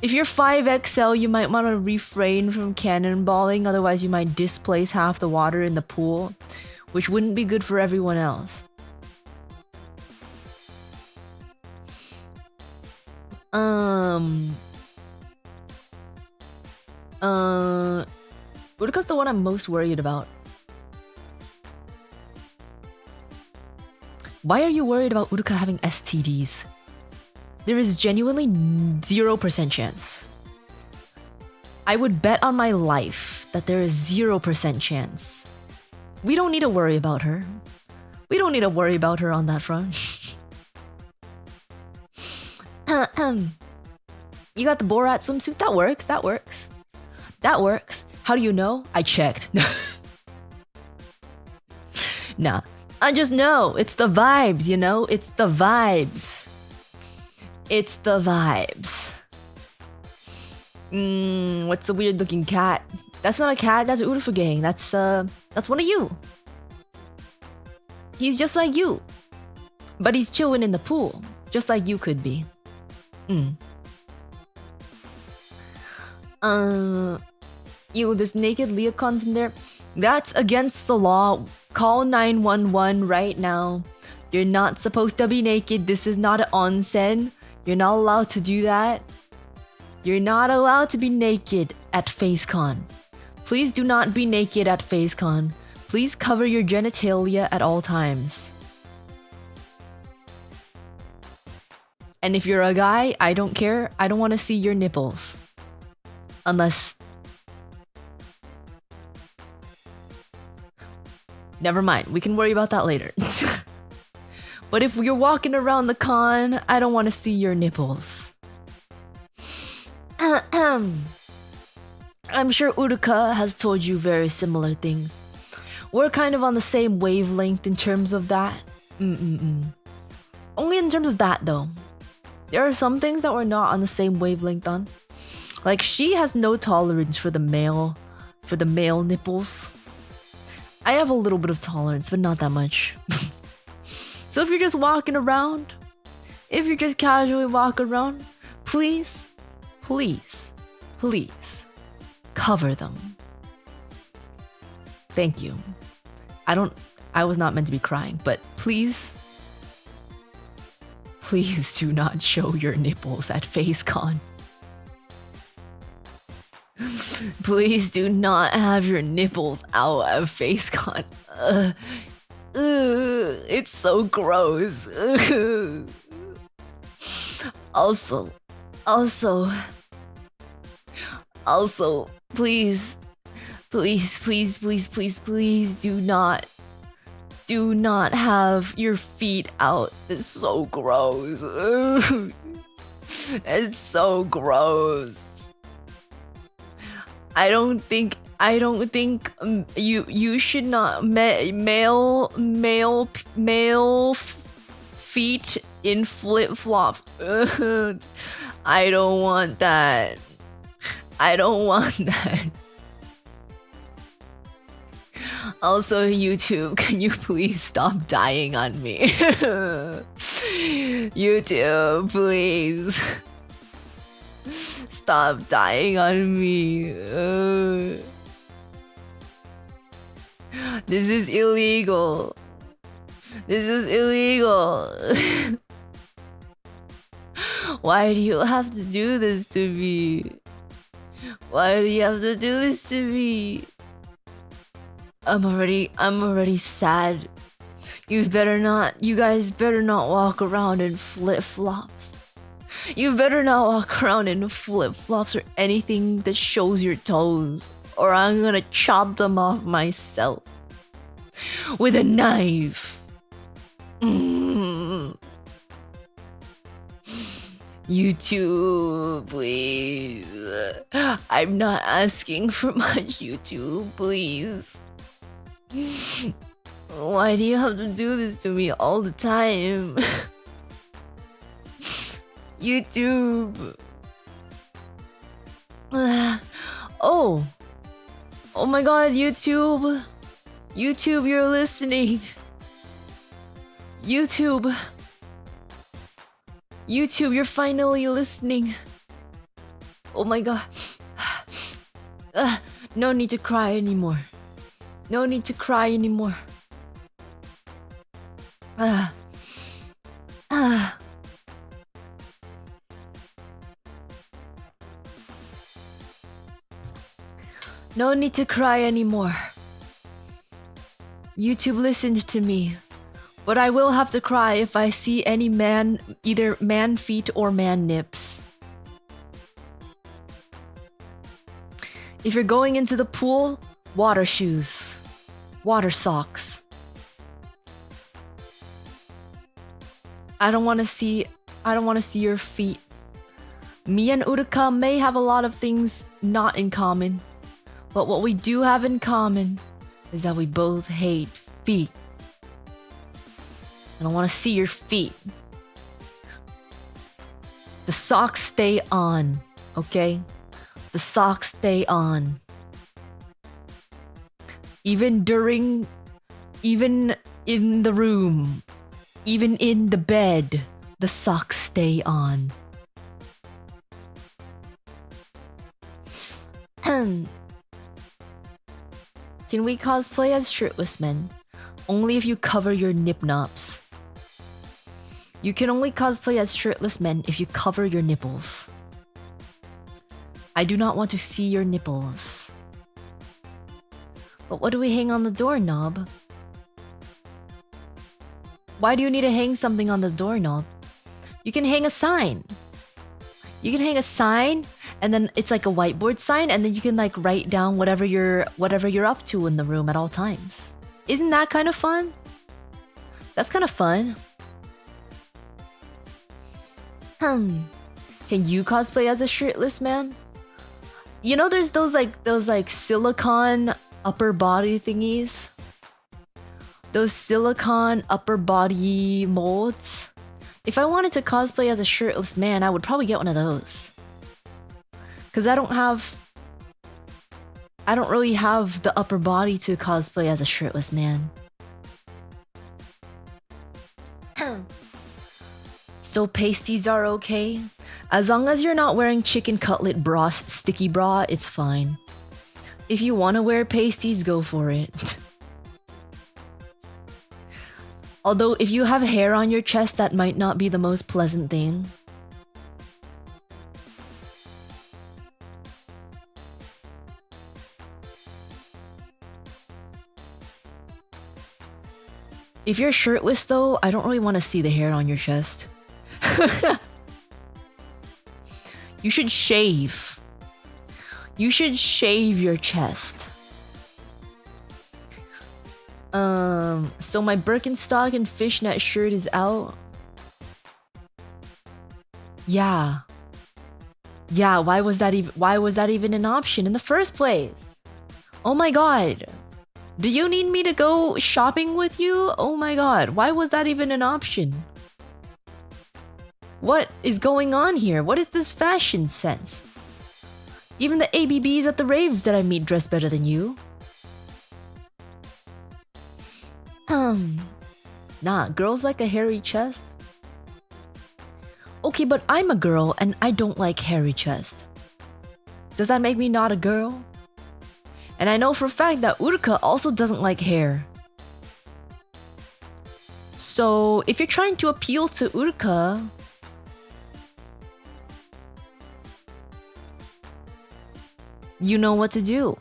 Speaker 1: If you're 5XL, you might want to refrain from cannonballing. Otherwise, you might displace half the water in the pool. Which wouldn't be good for everyone else. Uruka's the one I'm most worried about. Why are you worried about Uruka having STDs? There is genuinely 0% chance. I would bet on my life that there is 0% chance. We don't need to worry about her. We don't need to worry about her on that front. You got the Borat swimsuit? That works. That works. How do you know? I checked. Nah. I just know. It's the vibes, you know? It's the vibes. What's the weird looking cat? That's not a cat, that's Urufugang. That's one of you. He's just like you. But he's chilling in the pool. Just like you could be. Mm. There's naked leocons in there. That's against the law. Call 911 right now. You're not supposed to be naked. This is not an onsen. You're not allowed to do that. You're not allowed to be naked at FaceCon. Please do not be naked at FaceCon. Please cover your genitalia at all times. And if you're a guy, I don't care. I don't want to see your nipples. Unless... Never mind. We can worry about that later. But if you're walking around the con, I don't want to see your nipples. I'm sure Uruka has told you very similar things. We're kind of on the same wavelength in terms of that. Only in terms of that, though. There are some things that we're not on the same wavelength on. Like, she has no tolerance for the male nipples. I have a little bit of tolerance, but not that much. So if you're just walking around, if you're just casually walking around, please, please, please, cover them. Thank you. I was not meant to be crying, but please, please do not show your nipples at FaceCon. Please do not have your nipples out at FaceCon. It's so gross. Also, please, please, please, please, please, please do not have your feet out. It's so gross. It's so gross. I don't think you should not male feet in flip-flops. I don't want that. I don't want that. Also, YouTube, can you please stop dying on me? YouTube, please. Stop dying on me. This is illegal. This is illegal. Why do you have to do this to me? Why do you have to do this to me? I'm already sad. You guys better not walk around in flip-flops. You better not walk around in flip-flops or anything that shows your toes, or I'm gonna chop them off myself with a knife. YouTube, please. I'm not asking for much, YouTube, please. Why do you have to do this to me all the time? YouTube. Oh my god, YouTube, you're listening. YouTube, you're finally listening. Oh my god. No need to cry anymore. No need to cry anymore. No need to cry anymore. YouTube listened to me. But I will have to cry if I see any man, either man feet or man nips. If you're going into the pool, water shoes. Water socks. I don't want to see your feet. Me and Uruka may have a lot of things not in common. But what we do have in common is that we both hate feet. I don't want to see your feet. The socks stay on, okay? The socks stay on. Even in the room, even in the bed, the socks stay on. Can we cosplay as shirtless men? Only if you cover your nip nops. You can only cosplay as shirtless men if you cover your nipples. I do not want to see your nipples. But what do we hang on the doorknob? Why do you need to hang something on the doorknob? You can hang a sign. You can hang a sign, and then it's like a whiteboard sign, and then you can like write down whatever you're up to in the room at all times. Isn't that kind of fun? That's kind of fun. Can you cosplay as a shirtless man? You know, there's those silicone upper body thingies. Those silicone upper body molds. If I wanted to cosplay as a shirtless man, I would probably get one of those. Cause I don't really have the upper body to cosplay as a shirtless man. So pasties are okay? As long as you're not wearing chicken cutlet bra, sticky bra, it's fine. If you want to wear pasties, go for it. Although, if you have hair on your chest, that might not be the most pleasant thing. If you're shirtless though, I don't really want to see the hair on your chest. You should shave. You should shave your chest. So my Birkenstock and fishnet shirt is out. Yeah. Yeah, why was that even an option in the first place? Oh my god. Do you need me to go shopping with you? Oh my god, why was that even an option? What is going on here? What is this fashion sense? Even the ABBs at the raves that I meet dress better than you. Nah, girls like a hairy chest. Okay, but I'm a girl and I don't like hairy chest. Does that make me not a girl? And I know for a fact that Uruka also doesn't like hair. So if you're trying to appeal to Uruka, you know what to do.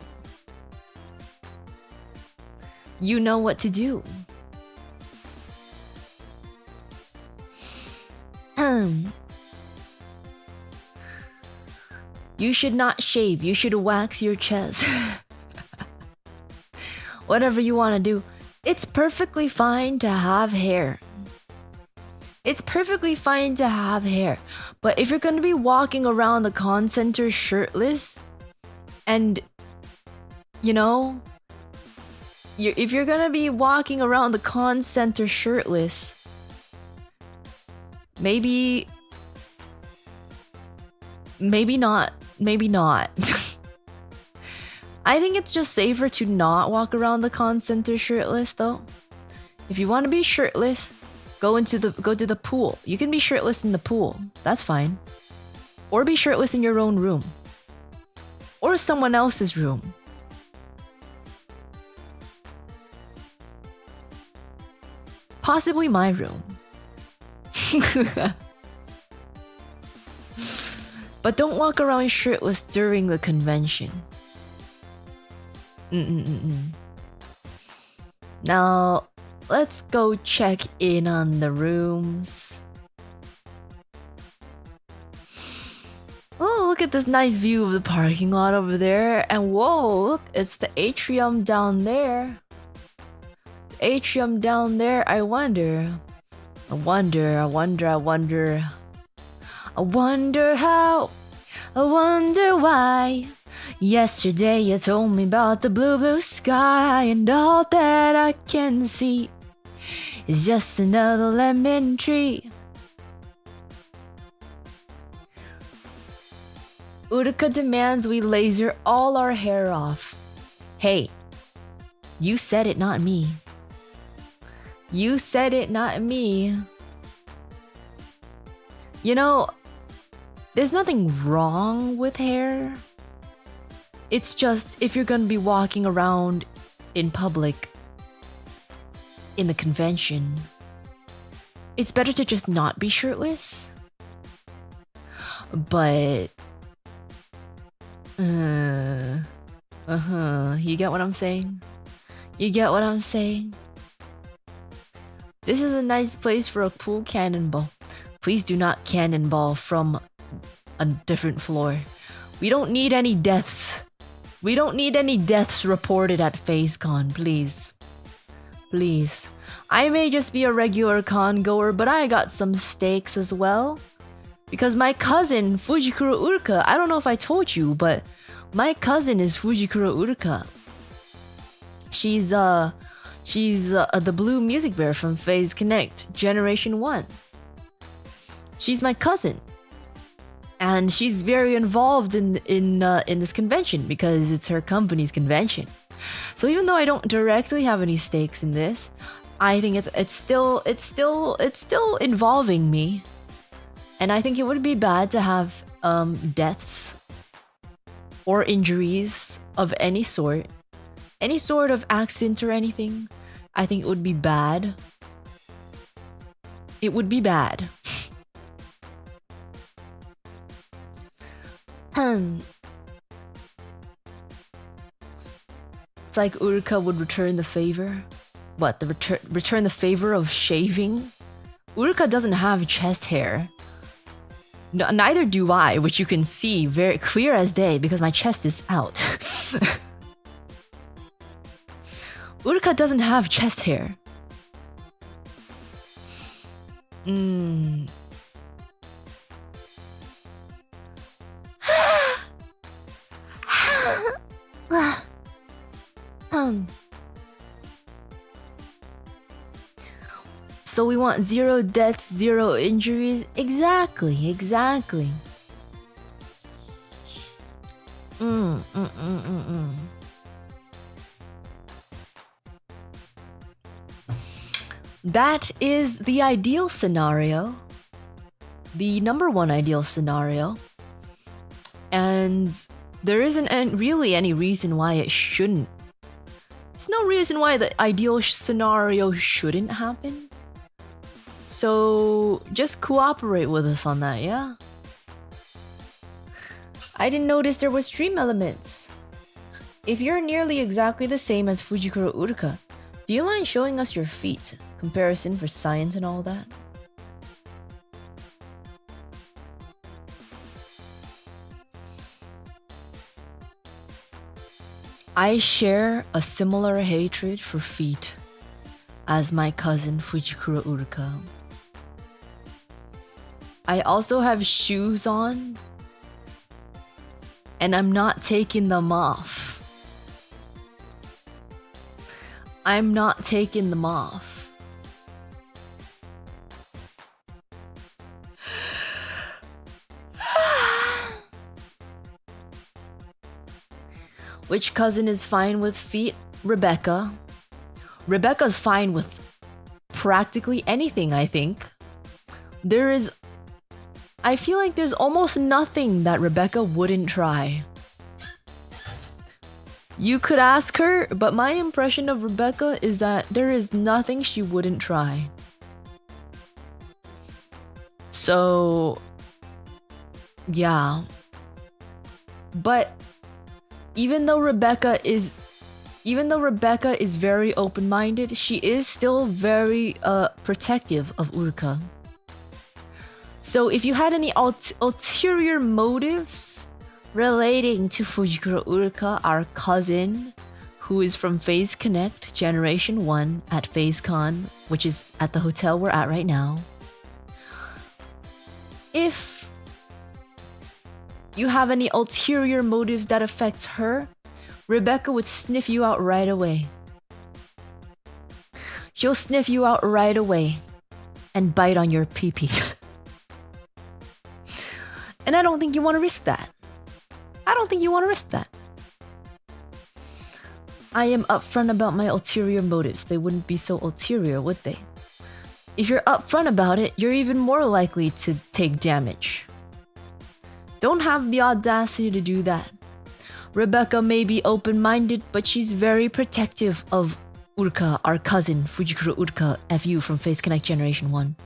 Speaker 1: You know what to do. You should not shave. You should wax your chest. Whatever you want to do. It's perfectly fine to have hair. It's perfectly fine to have hair. But if you're going to be walking around the con center shirtless, and, you know, if you're going to be walking around the con center shirtless, maybe not. Maybe not. I think it's just safer to not walk around the con center shirtless though. If you want to be shirtless, go to the pool. You can be shirtless in the pool. That's fine. Or be shirtless in your own room. Or someone else's room. Possibly my room. But don't walk around shirtless during the convention. Now, let's go check in on the rooms. Oh, look at this nice view of the parking lot over there. And whoa, look, it's the atrium down there. The atrium down there, I wonder how, I wonder why. Yesterday you told me about the blue, blue sky, and all that I can see is just another lemon tree. Uruka demands we laser all our hair off. Hey, you said it, not me. You said it, not me. You know, there's nothing wrong with hair. It's just if you're gonna be walking around in public in the convention, it's better to just not be shirtless. But you get what I'm saying? You get what I'm saying? This is a nice place for a pool cannonball. Please do not cannonball from a different floor. We don't need any deaths. We don't need any deaths reported at FaceCon, please. Please. I may just be a regular con goer, but I got some stakes as well. Because my cousin, Fujikura Uruka, I don't know if I told you, but my cousin is Fujikura Uruka. She's the blue music bear from Phase Connect Generation 1. She's my cousin. And she's very involved in this convention because it's her company's convention. So even though I don't directly have any stakes in this, I think it's still involving me. And I think it would be bad to have deaths or injuries of any sort of accident or anything. I think it would be bad. It would be bad. It's like Uruka would return the favor. What, the return the favor of shaving? Uruka doesn't have chest hair. No, neither do I, which you can see very clear as day because my chest is out. Uruka doesn't have chest hair. So we want 0 deaths, 0 injuries. Exactly. That is the ideal scenario. The number one ideal scenario. And there isn't really any reason why it shouldn't. There's no reason why the ideal scenario shouldn't happen. So just cooperate with us on that, yeah? I didn't notice there were stream elements. If you're nearly exactly the same as Fujikura Uruka, do you mind showing us your feet? Comparison for science and all that? I share a similar hatred for feet as my cousin Fujikura Uruka. I also have shoes on, and I'm not taking them off. I'm not taking them off. Which cousin is fine with feet? Rebecca. Rebecca's fine with practically anything, I think. I feel like there's almost nothing that Rebecca wouldn't try. You could ask her, but my impression of Rebecca is that there is nothing she wouldn't try. So, yeah. But even though Rebecca is very open-minded, she is still very protective of Uruka. So if you had any ulterior motives relating to Fujikura Uruka, our cousin, who is from Phase Connect Generation 1 at FaceCon, which is at the hotel we're at right now. If you have any ulterior motives that affects her, Rebecca would sniff you out right away. She'll sniff you out right away and bite on your pee-pee. And I don't think you want to risk that. I am upfront about my ulterior motives. They wouldn't be so ulterior, would they? If you're upfront about it, you're even more likely to take damage. Don't have the audacity to do that. Rebecca may be open-minded, but she's very protective of Uruka, our cousin, Fujikura Uruka, FU from Face Connect Generation 1.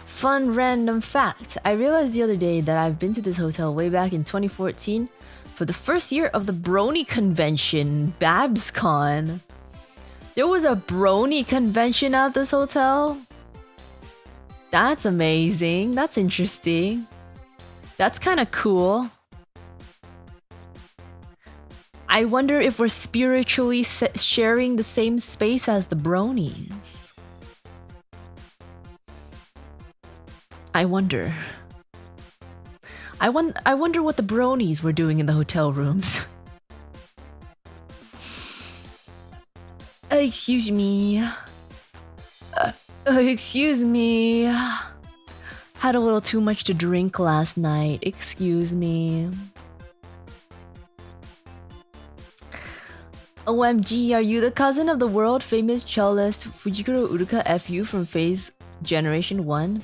Speaker 1: Fun random fact. I realized the other day that I've been to this hotel way back in 2014 for the first year of the Brony convention, BabsCon. There was a Brony convention at this hotel? That's amazing. That's interesting. That's kind of cool. I wonder if we're spiritually sharing the same space as the Bronies. I wonder. I wonder what the Bronies were doing in the hotel rooms. Excuse me. Excuse me. Had a little too much to drink last night. Excuse me. OMG, are you the cousin of the world famous cellist Fujikura Uruka FU from Phase Generation 1?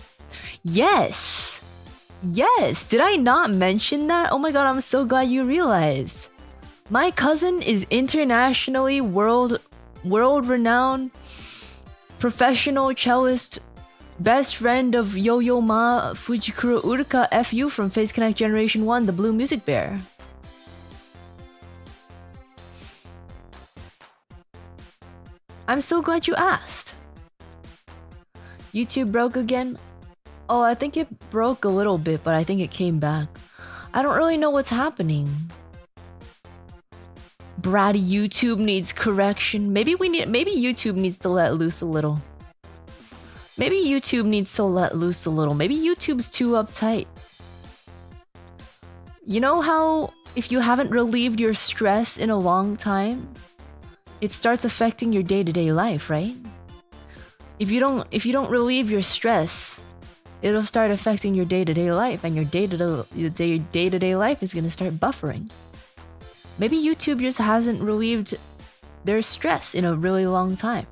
Speaker 1: Yes! Yes! Did I not mention that? Oh my god, I'm so glad you realized. My cousin is internationally world-renowned professional cellist, best friend of Yo-Yo Ma Fujikura Uruka FU from Face Connect Generation 1, the Blue Music Bear. I'm so glad you asked. YouTube broke again? Oh, I think it broke a little bit, but I think it came back. I don't really know what's happening. Bratty YouTube needs correction. Maybe YouTube needs to let loose a little. Maybe YouTube's too uptight. You know how if you haven't relieved your stress in a long time, it starts affecting your day-to-day life, right? If you don't relieve your stress, it'll start affecting your day-to-day life, and your day-to-day life is gonna start buffering. Maybe YouTube just hasn't relieved their stress in a really long time.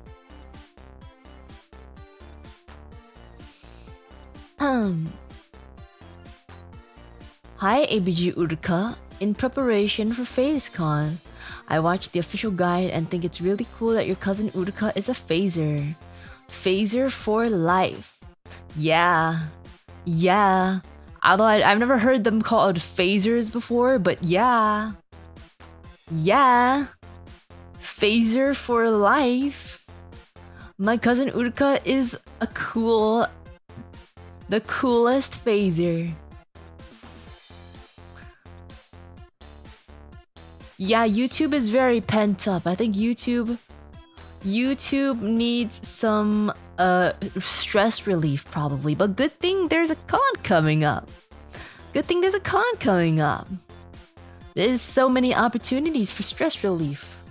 Speaker 1: Hi ABG Uruka. In preparation for FazeCon, I watched the official guide and think it's really cool that your cousin Uruka is a phaser. Phaser for life. Yeah. Although I've never heard them called phasers before, but yeah. Phaser for life. My cousin Uruka is the coolest phaser. Yeah, YouTube is very pent up. I think YouTube needs some stress relief probably, but good thing there's a con coming up. There's so many opportunities for stress relief.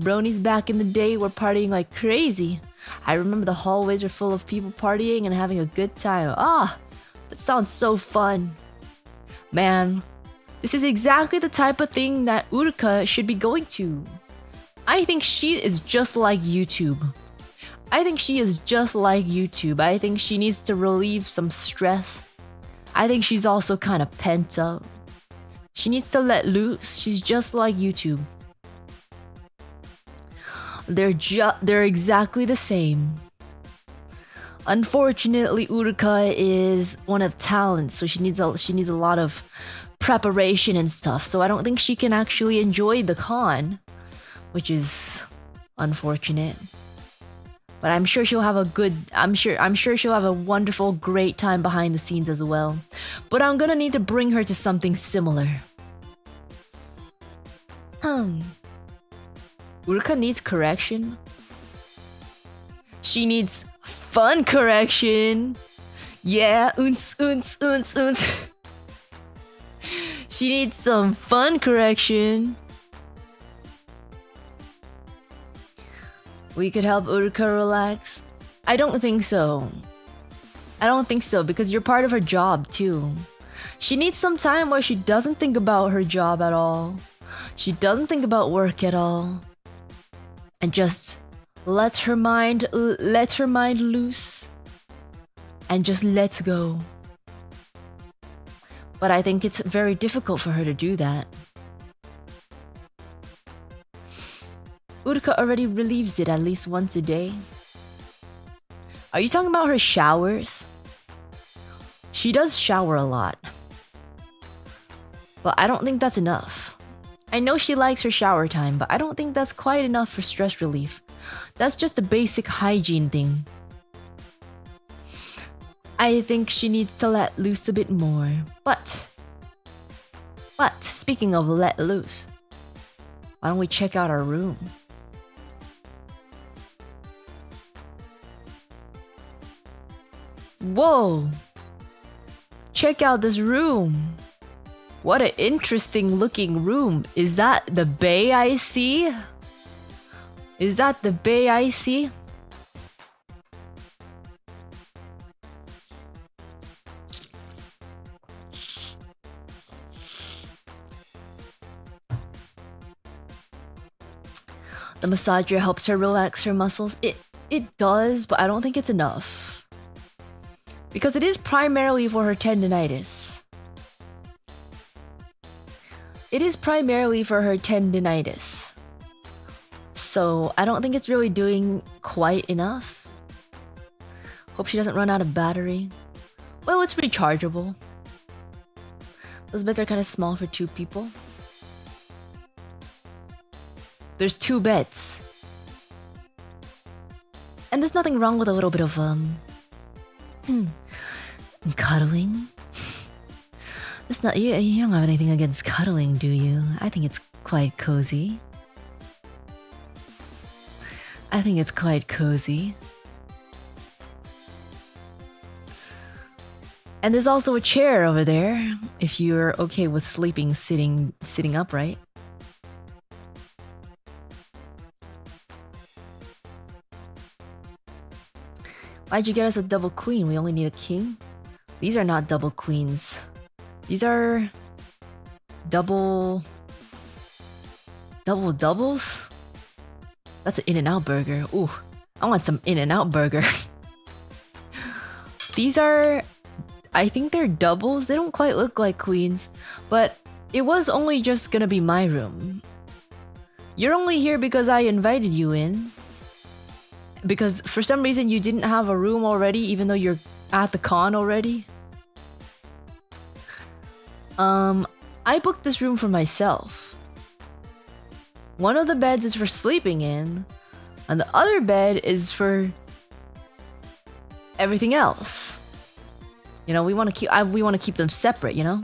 Speaker 1: Bronies back in the day were partying like crazy. I remember the hallways were full of people partying and having a good time. That sounds so fun. Man, this is exactly the type of thing that Uruka should be going to. I think she is just like YouTube. I think she needs to relieve some stress. I think she's also kind of pent up. She needs to let loose. She's just like YouTube. They're exactly the same. Unfortunately, Uruka is one of the talents, so she needs a lot of preparation and stuff. So I don't think she can actually enjoy the con, which is unfortunate. But I'm sure she'll have a wonderful, great time behind the scenes as well. But I'm gonna need to bring her to something similar. Uruka needs correction. She needs fun correction. Yeah, unce. She needs some fun correction. We could help Uruka relax. I don't think so because you're part of her job too. She needs some time where she doesn't think about her job at all. She doesn't think about work at all. And just let her mind loose. and just let go. But I think it's very difficult for her to do that. Uruka already relieves it at least once a day. Are you talking about her showers? She does shower a lot. But I don't think that's enough. I know she likes her shower time, but I don't think that's quite enough for stress relief. That's just a basic hygiene thing. I think she needs to let loose a bit more. But speaking of let loose, why don't we check out our room? Whoa! Check out this room. What an interesting looking room. Is that the bay I see? Is that the bay I see? The massager helps her relax her muscles. It does, but I don't think it's enough. Because it is primarily for her tendinitis. It is primarily for her tendinitis. So I don't think it's really doing quite enough. Hope she doesn't run out of battery. Well, it's rechargeable. Those beds are kind of small for 2 people. There's 2 beds. And there's nothing wrong with a little bit of cuddling. It's not you don't have anything against cuddling, do you? I think it's quite cozy. I think it's quite cozy. And there's also a chair over there if you're okay with sleeping sitting upright. Why'd you get us a double queen? We only need a king? These are not double queens. These are doubles? That's an In-N-Out burger. Ooh, I want some In-N-Out burger. These are, I think they're doubles. They don't quite look like queens, but it was only just gonna be my room. You're only here because I invited you in. Because for some reason you didn't have a room already, even though you're at the con already. I booked this room for myself. One of the beds is for sleeping in, and the other bed is for everything else. You know, we want to keep them separate, you know?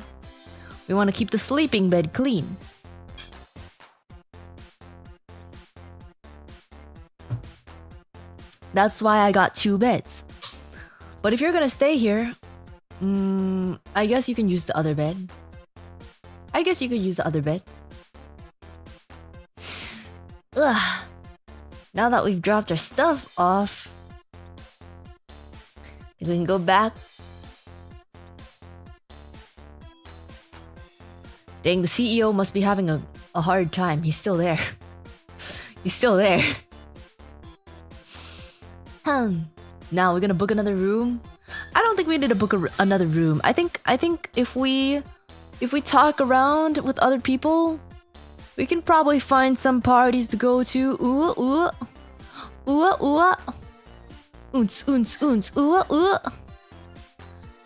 Speaker 1: We want to keep the sleeping bed clean. That's why I got 2 beds. But if you're gonna stay here, I guess you can use the other bed. Ugh. Now that we've dropped our stuff off, I think we can go back. Dang, the CEO must be having a hard time. He's still there. He's still there. Now we're gonna book another room. I don't think we need to book another room. I think if we talk around with other people, we can probably find some parties to go to. Ooh. Ooh.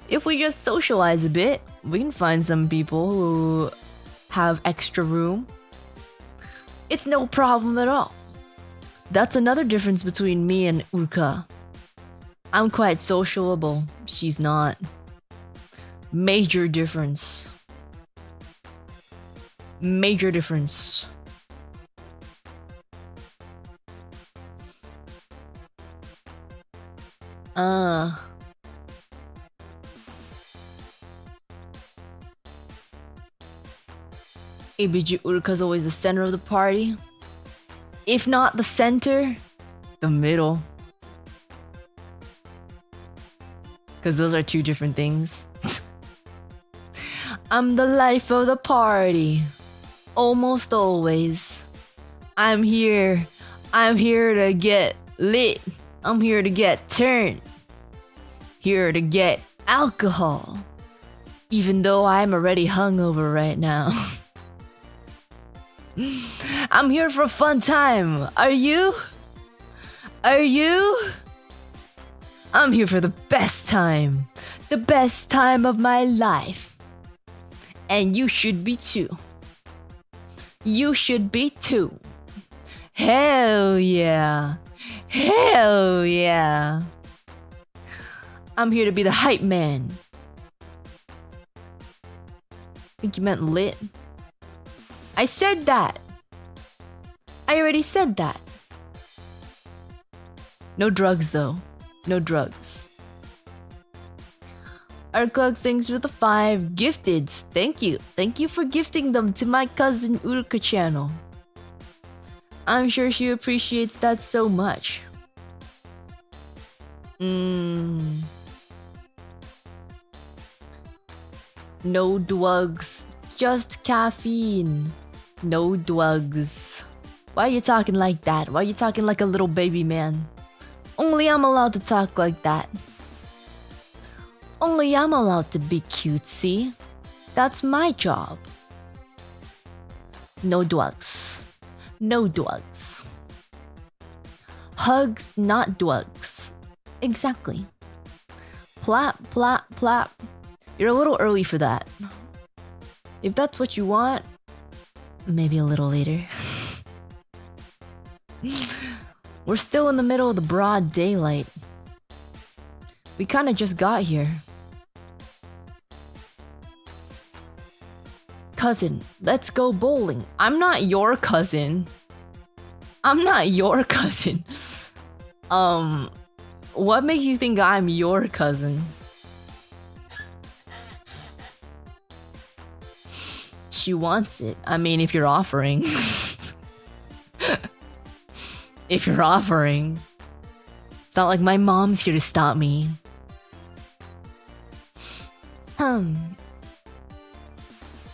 Speaker 1: If we just socialize a bit, we can find some people who have extra room. It's no problem at all. That's another difference between me and Uruka. I'm quite sociable. She's not. Major difference. Major difference. ABG Uruka's always the center of the party. If not the center, the middle. Because those are 2 different things. I'm the life of the party. Almost always. I'm here to get lit. I'm here to get turned. here to get alcohol. Even though I'm already hungover right now. I'm here for a fun time. Are you? Are you? I'm here for the best time. The best time of my life. And you should be too. You should be too. Hell yeah. Hell yeah. I'm here to be the hype man. Think you meant lit? I said that. I already said that. No drugs though. No drugs. Arclug, thanks for the 5 gifteds. Thank you. Thank you for gifting them to my cousin Uruka channel. I'm sure she appreciates that so much. No drugs, just caffeine. No drugs. Why are you talking like that? Why are you talking like a little baby man? Only I'm allowed to talk like that. Only I'm allowed to be cutesy. That's my job. No drugs. No drugs. Hugs, not drugs. Exactly. Plap, plap, plap. You're a little early for that. If that's what you want, maybe a little later. We're still in the middle of the broad daylight. We kinda just got here. Cousin, let's go bowling. I'm not your cousin. I'm not your cousin. What makes you think I'm your cousin? She wants it. I mean, if you're offering. If you're offering. It's not like my mom's here to stop me.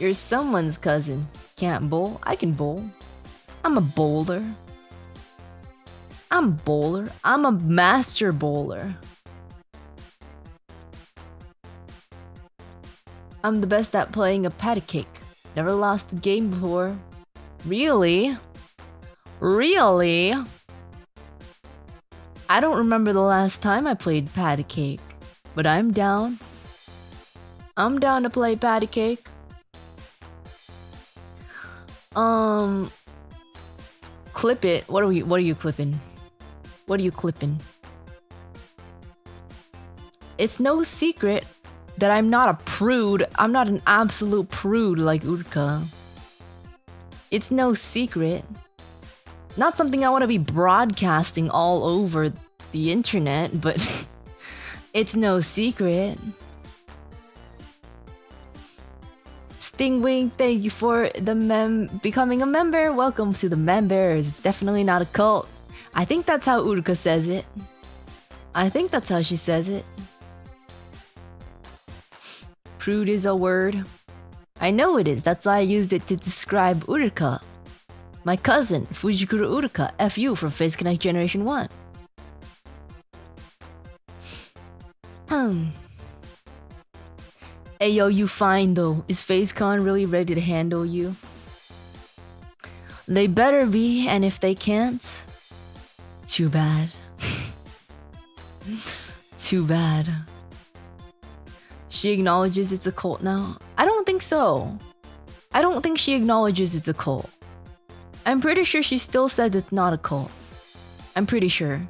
Speaker 1: You're someone's cousin. Can't bowl? I can bowl. I'm a bowler. I'm a bowler. I'm a master bowler. I'm the best at playing a patty cake. Never lost a game before. Really? Really? I don't remember the last time I played patty cake, but I'm down. I'm down to play patty cake. Clip it. What are you clipping? What are you clipping? It's no secret that I'm not a prude. I'm not an absolute prude like Uruka. It's no secret. Not something I want to be broadcasting all over the internet, but it's no secret. Stingwing, thank you for the becoming a member. Welcome to the members. It's definitely not a cult. I think that's how Uruka says it. I think that's how she says it. Prude is a word. I know it is. That's why I used it to describe Uruka. My cousin, Fujikura Uruka, FU from Face Connect Generation 1. Hey yo, you fine though. Is FaceCon really ready to handle you? They better be, and if they can't, too bad. Too bad. She acknowledges it's a cult now? I don't think so. I don't think she acknowledges it's a cult. I'm pretty sure she still says it's not a cult. I'm pretty sure.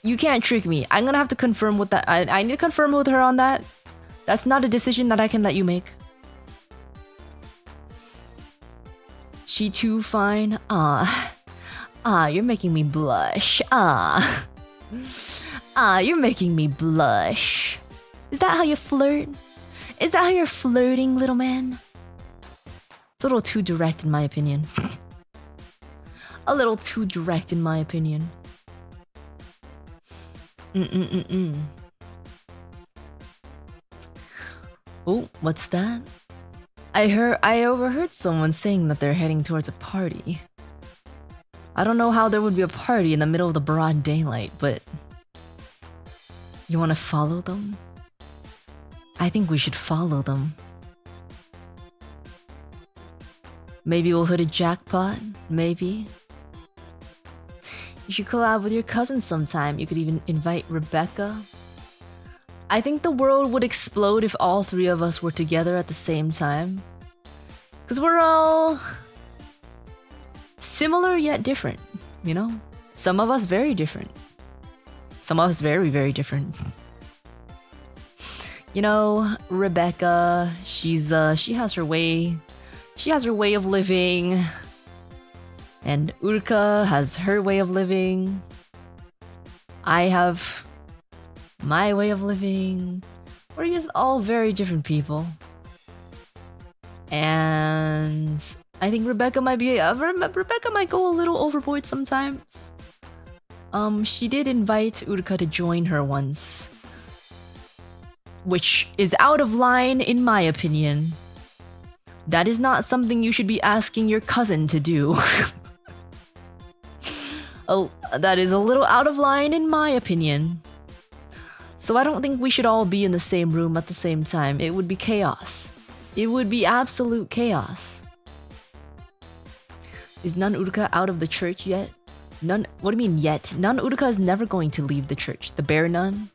Speaker 1: You can't trick me. I'm gonna have to confirm with that. I need to confirm with her on that. That's not a decision that I can let you make. She too fine? You're making me blush. You're making me blush. Is that how you flirt? Is that how you're flirting, little man? It's a little too direct in my opinion. A little too direct in my opinion. Oh, what's that? I overheard someone saying that they're heading towards a party. I don't know how there would be a party in the middle of the broad daylight, but You want to follow them? I think we should follow them. Maybe we'll hit a jackpot. Maybe. You should collab with your cousin sometime. You could even invite Rebecca. I think the world would explode if all three of us were together at the same time. Because we're all similar yet different, you know? Some of us very different. Some of us very, very different. You know, Rebecca, she has her way. She has her way of living. And Uruka has her way of living. I have my way of living. We're just all very different people. And I think Rebecca might go a little overboard sometimes. She did invite Uruka to join her once, which is out of line in my opinion. That is not something you should be asking your cousin to do. Oh, that is a little out of line in my opinion. So I don't think we should all be in the same room at the same time. It would be chaos. It would be absolute chaos. Is Nun Uruka out of the church yet? Nun, what do you mean yet? Nun Uruka is never going to leave the church. The bear nun?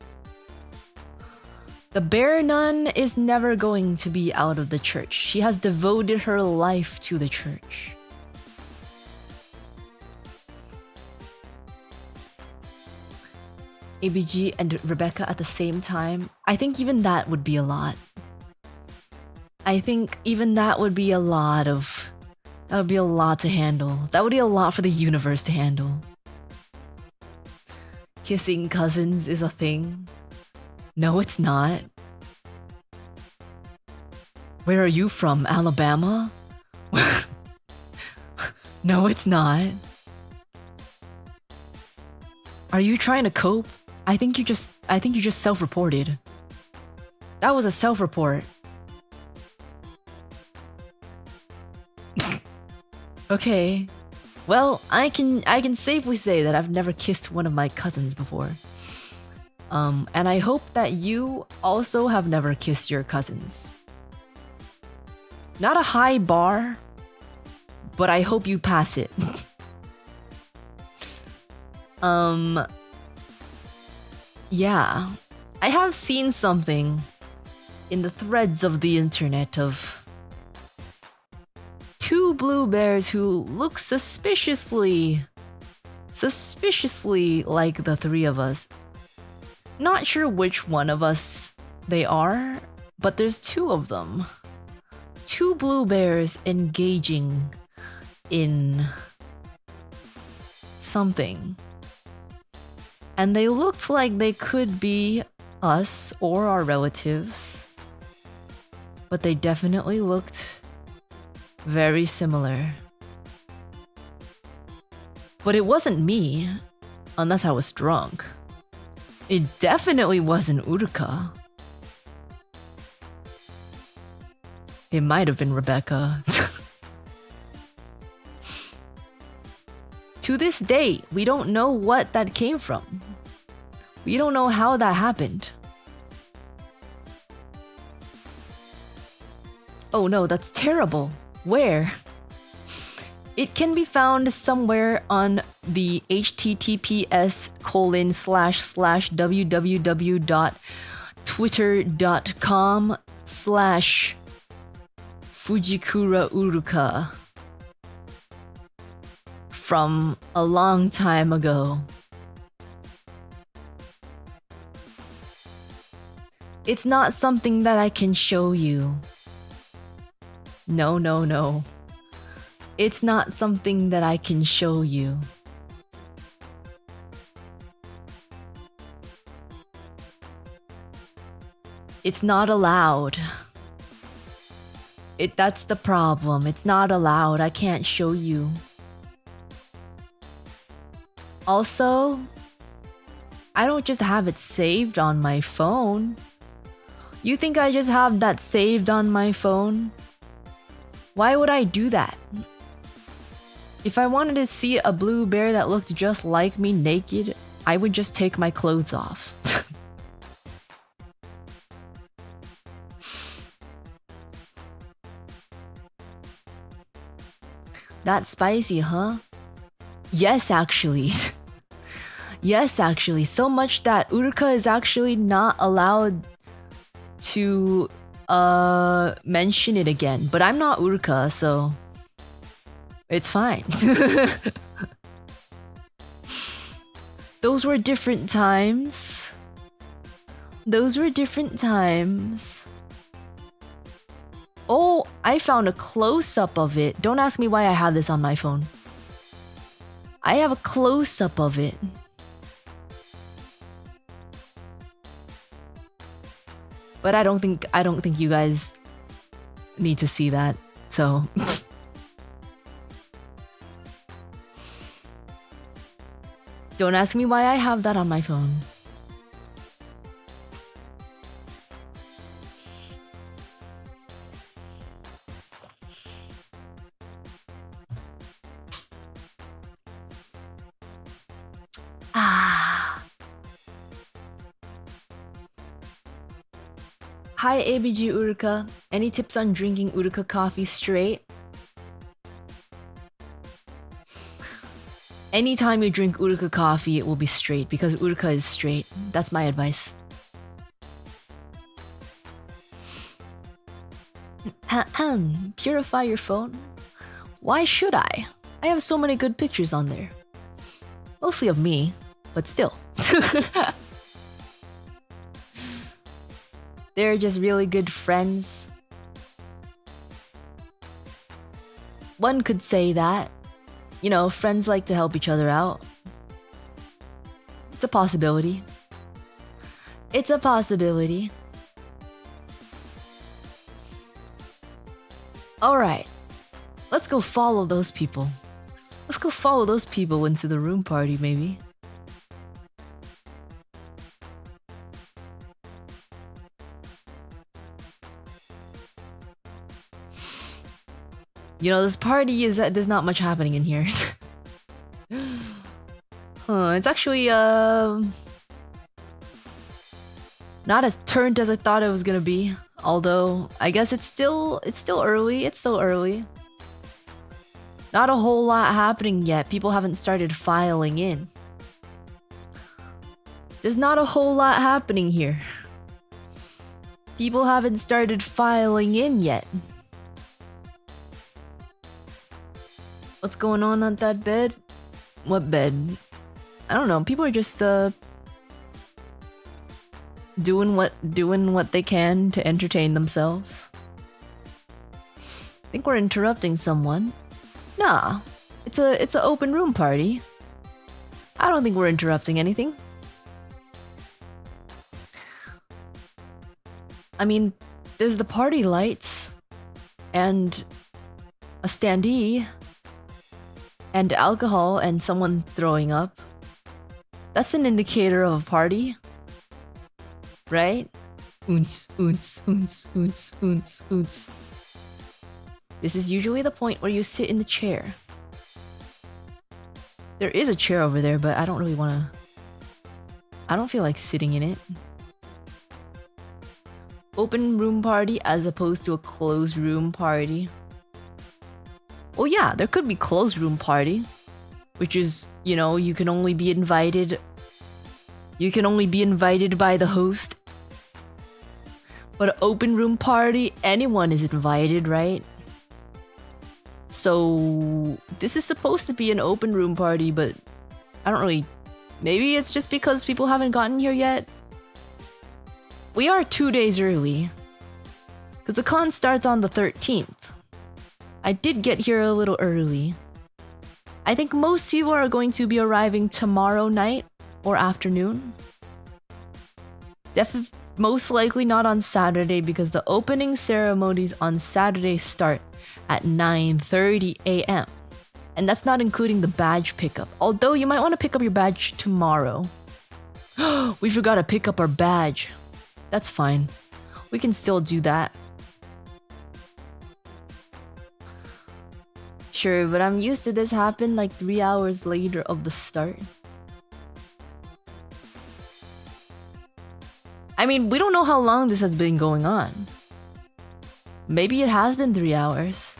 Speaker 1: The bear nun is never going to be out of the church. She has devoted her life to the church. ABG and Rebecca at the same time. I think even that would be a lot. I think even that would be a lot of... That would be a lot to handle. That would be a lot for the universe to handle. Kissing cousins is a thing. No, it's not. Where are you from? Alabama? No, it's not. Are you trying to cope? I think you just self-reported. That was a self-report. Okay. Well, I can safely say that I've never kissed one of my cousins before. And I hope that you also have never kissed your cousins. Not a high bar, but I hope you pass it. Yeah. I have seen something in the threads of the internet of two blue bears who look suspiciously like the three of us. Not sure which one of us they are, but there's two of them. Two blue bears engaging in something. And they looked like they could be us or our relatives. But they definitely looked very similar. But it wasn't me, unless I was drunk. It definitely wasn't Uruka. It might have been Rebecca. To this day, we don't know what that came from. We don't know how that happened. Oh no, that's terrible. Where? It can be found somewhere on the https://www.twitter.com/Fujikura Uruka from a long time ago. It's not something that I can show you. No, no, no. It's not something that I can show you. It's not allowed. That's the problem. It's not allowed. I can't show you. Also, I don't just have it saved on my phone. You think I just have that saved on my phone? Why would I do that? If I wanted to see a blue bear that looked just like me naked, I would just take my clothes off. That spicy, huh? Yes, actually. Yes, actually. So much that Uruka is actually not allowed to mention it again. But I'm not Uruka, so it's fine. Those were different times. Those were different times. Oh, I found a close-up of it. Don't ask me why I have this on my phone. I have a close-up of it. But I don't think you guys need to see that. So don't ask me why I have that on my phone. Hi ABG Uruka. Any tips on drinking Uruka coffee straight? Anytime you drink Uruka coffee, it will be straight because Uruka is straight. That's my advice. Purify your phone? Why should I? I have so many good pictures on there. Mostly of me, but still. They're just really good friends. One could say that. You know, friends like to help each other out. It's a possibility. It's a possibility. Alright. Let's go follow those people. Let's go follow those people into the room party, maybe. You know, this party is there's not much happening in here. It's actually not as turned as I thought it was gonna be. Although I guess it's still early. It's still early. Not a whole lot happening yet. People haven't started filing in. There's not a whole lot happening here. People haven't started filing in yet. What's going on at that bed? What bed? I don't know. People are just doing what they can to entertain themselves. I think we're interrupting someone. Nah, it's an open room party. I don't think we're interrupting anything. I mean, there's the party lights and a standee. And alcohol and someone throwing up. That's an indicator of a party. Right? Oons, oons, oons, oons, oons, oons. This is usually the point where you sit in the chair. There is a chair over there, but I don't really want to... I don't feel like sitting in it. Open room party as opposed to a closed room party. Well, yeah, there could be closed room party, which is, you know, you can only be invited by the host. But open room party, anyone is invited, right? So this is supposed to be an open room party, but I don't really... Maybe it's just because people haven't gotten here yet. We are 2 days early, because the con starts on the 13th. I did get here a little early. I think most people are going to be arriving tomorrow night or afternoon. Most likely not on Saturday because the opening ceremonies on Saturday start at 9:30 a.m. And that's not including the badge pickup. Although you might want to pick up your badge tomorrow. We forgot to pick up our badge. That's fine. We can still do that. Sure, but I'm used to this happen like 3 hours later of the start. I mean, we don't know how long this has been going on. Maybe it has been 3 hours.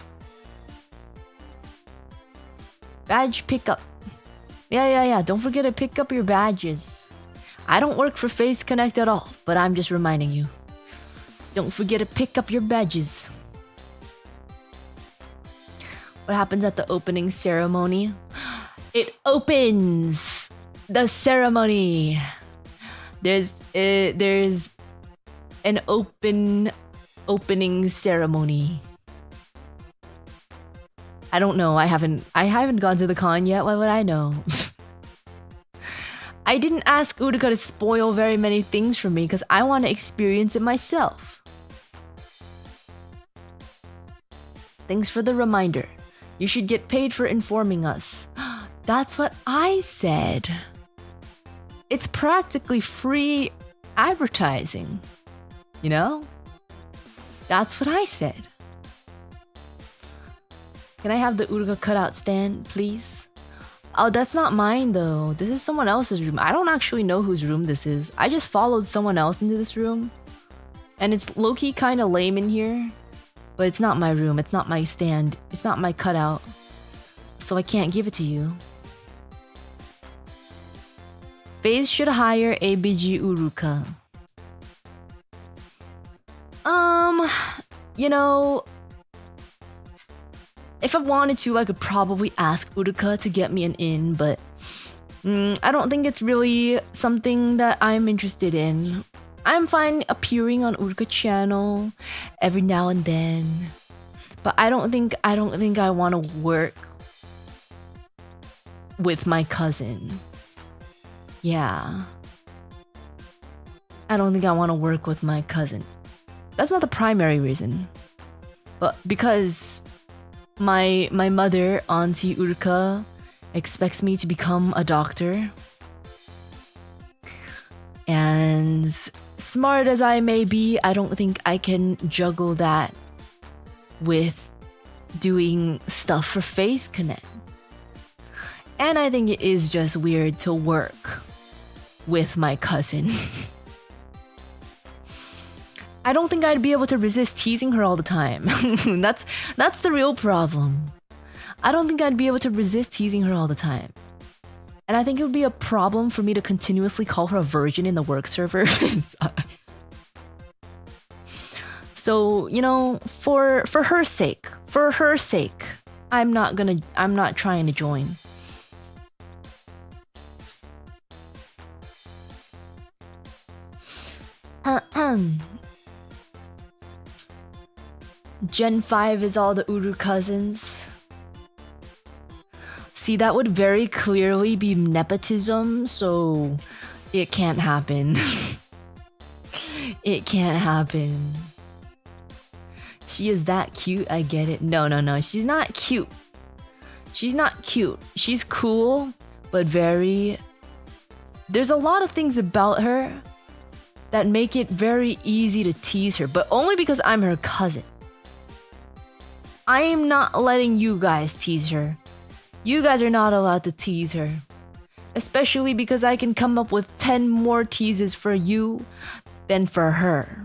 Speaker 1: Badge pickup. Yeah. Don't forget to pick up your badges. I don't work for Face Connect at all, but I'm just reminding you. Don't forget to pick up your badges. What happens at the opening ceremony? It opens the ceremony. There's an opening ceremony. I don't know. I haven't gone to the con yet. Why would I know? I didn't ask Uruka to spoil very many things for me because I want to experience it myself. Thanks for the reminder. You should get paid for informing us. That's what I said. It's practically free advertising. You know? That's what I said. Can I have the Uruka cutout stand, please? Oh, that's not mine though. This is someone else's room. I don't actually know whose room this is. I just followed someone else into this room. And it's low-key kind of lame in here. But it's not my room. It's not my stand. It's not my cutout. So I can't give it to you. FaZe should hire ABG Uruka. You know, if I wanted to, I could probably ask Uruka to get me an in, but I don't think it's really something that I'm interested in. I'm fine appearing on Uruka channel every now and then, but I don't think I want to work with my cousin. Yeah. I don't think I want to work with my cousin. That's not the primary reason. But because my mother, Auntie Uruka, expects me to become a doctor. And smart as I may be, I don't think I can juggle that with doing stuff for Face Connect. And I think it is just weird to work with my cousin. I don't think I'd be able to resist teasing her all the time. That's the real problem. I don't think I'd be able to resist teasing her all the time. And I think it would be a problem for me to continuously call her a virgin in the work server. So, you know, for her sake, I'm not trying to join. Gen 5 is all the Uru cousins. See, that would very clearly be nepotism, so it can't happen. It can't happen. She is that cute, I get it. No, she's not cute. She's not cute. She's cool, but very... There's a lot of things about her that make it very easy to tease her, but only because I'm her cousin. I am not letting you guys tease her. You guys are not allowed to tease her. Especially because I can come up with 10 more teases for you than for her.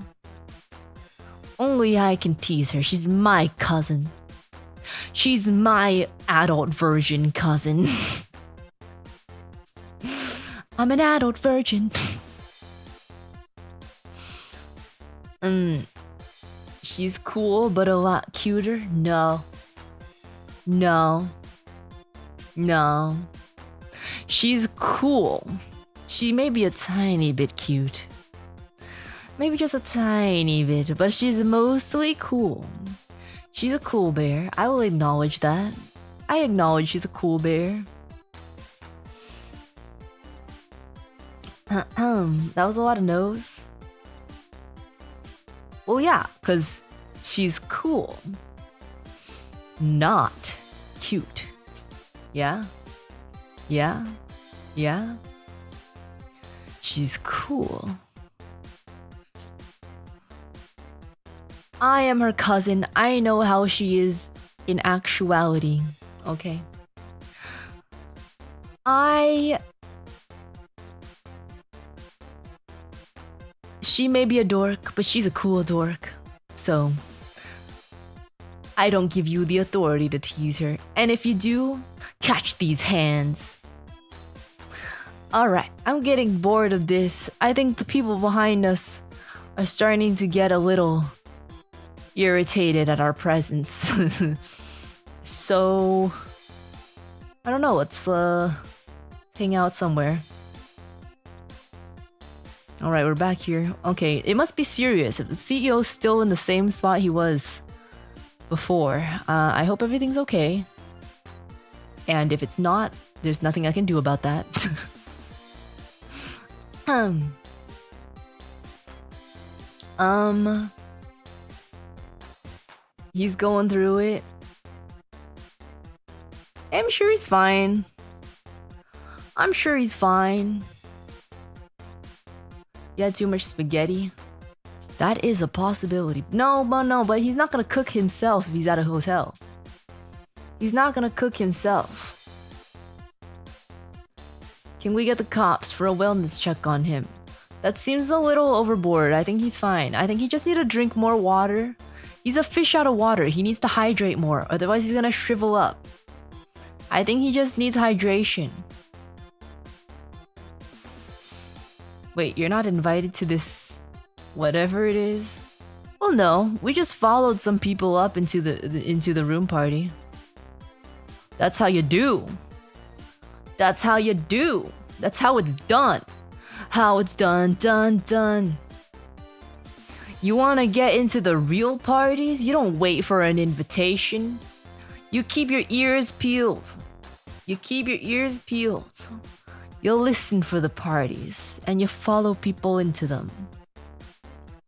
Speaker 1: Only I can tease her. She's my cousin. She's my adult virgin cousin. I'm an adult virgin. She's cool, but a lot cuter? No. She's cool. She may be a tiny bit cute. Maybe just a tiny bit, but she's mostly cool. She's a cool bear. I will acknowledge that. I acknowledge she's a cool bear. That was a lot of no's. Well, yeah, because she's cool. Not cute. Yeah? She's cool. I am her cousin. I know how she is in actuality. Okay? She may be a dork, but she's a cool dork. So, I don't give you the authority to tease her. And if you do, Catch these hands. Alright, I'm getting bored of this. I think the people behind us are starting to get a little irritated at our presence. So, I don't know, let's hang out somewhere. Alright, we're back here. Okay, it must be serious. If the CEO's still in the same spot he was before, I hope everything's okay. And if it's not, there's nothing I can do about that. He's going through it. I'm sure he's fine. I'm sure he's fine. You had too much spaghetti? That is a possibility. No, but he's not gonna cook himself if he's at a hotel. He's not gonna cook himself. Can we get the cops for a wellness check on him? That seems a little overboard. I think he's fine. I think he just needs to drink more water. He's a fish out of water. He needs to hydrate more, otherwise he's gonna shrivel up. I think he just needs hydration. Wait, you're not invited to this whatever it is? Well, no, we just followed some people up into the room party. That's how you do. That's how you do. That's how it's done. How it's done. You want to get into the real parties? You don't wait for an invitation. You keep your ears peeled. You keep your ears peeled. You'll listen for the parties, and you follow people into them.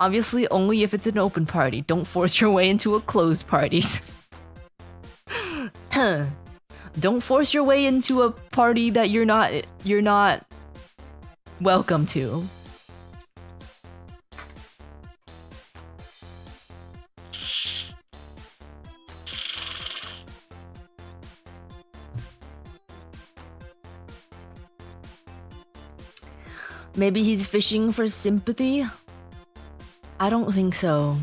Speaker 1: Obviously, only if it's an open party. Don't force your way into a closed party. Don't force your way into a party that you're not welcome to. Maybe he's fishing for sympathy? I don't think so.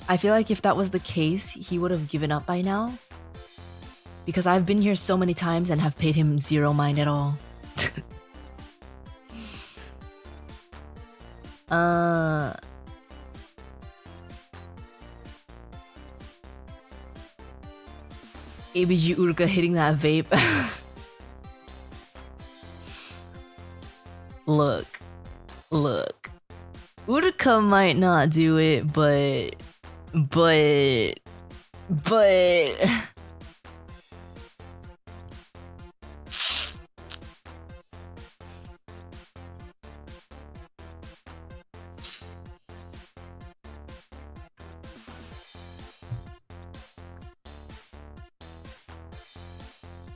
Speaker 1: I feel like if that was the case, he would have given up by now. Because I've been here so many times and have paid him zero mind at all. ABG Uruka hitting that vape. Look. Uruka might not do it, but...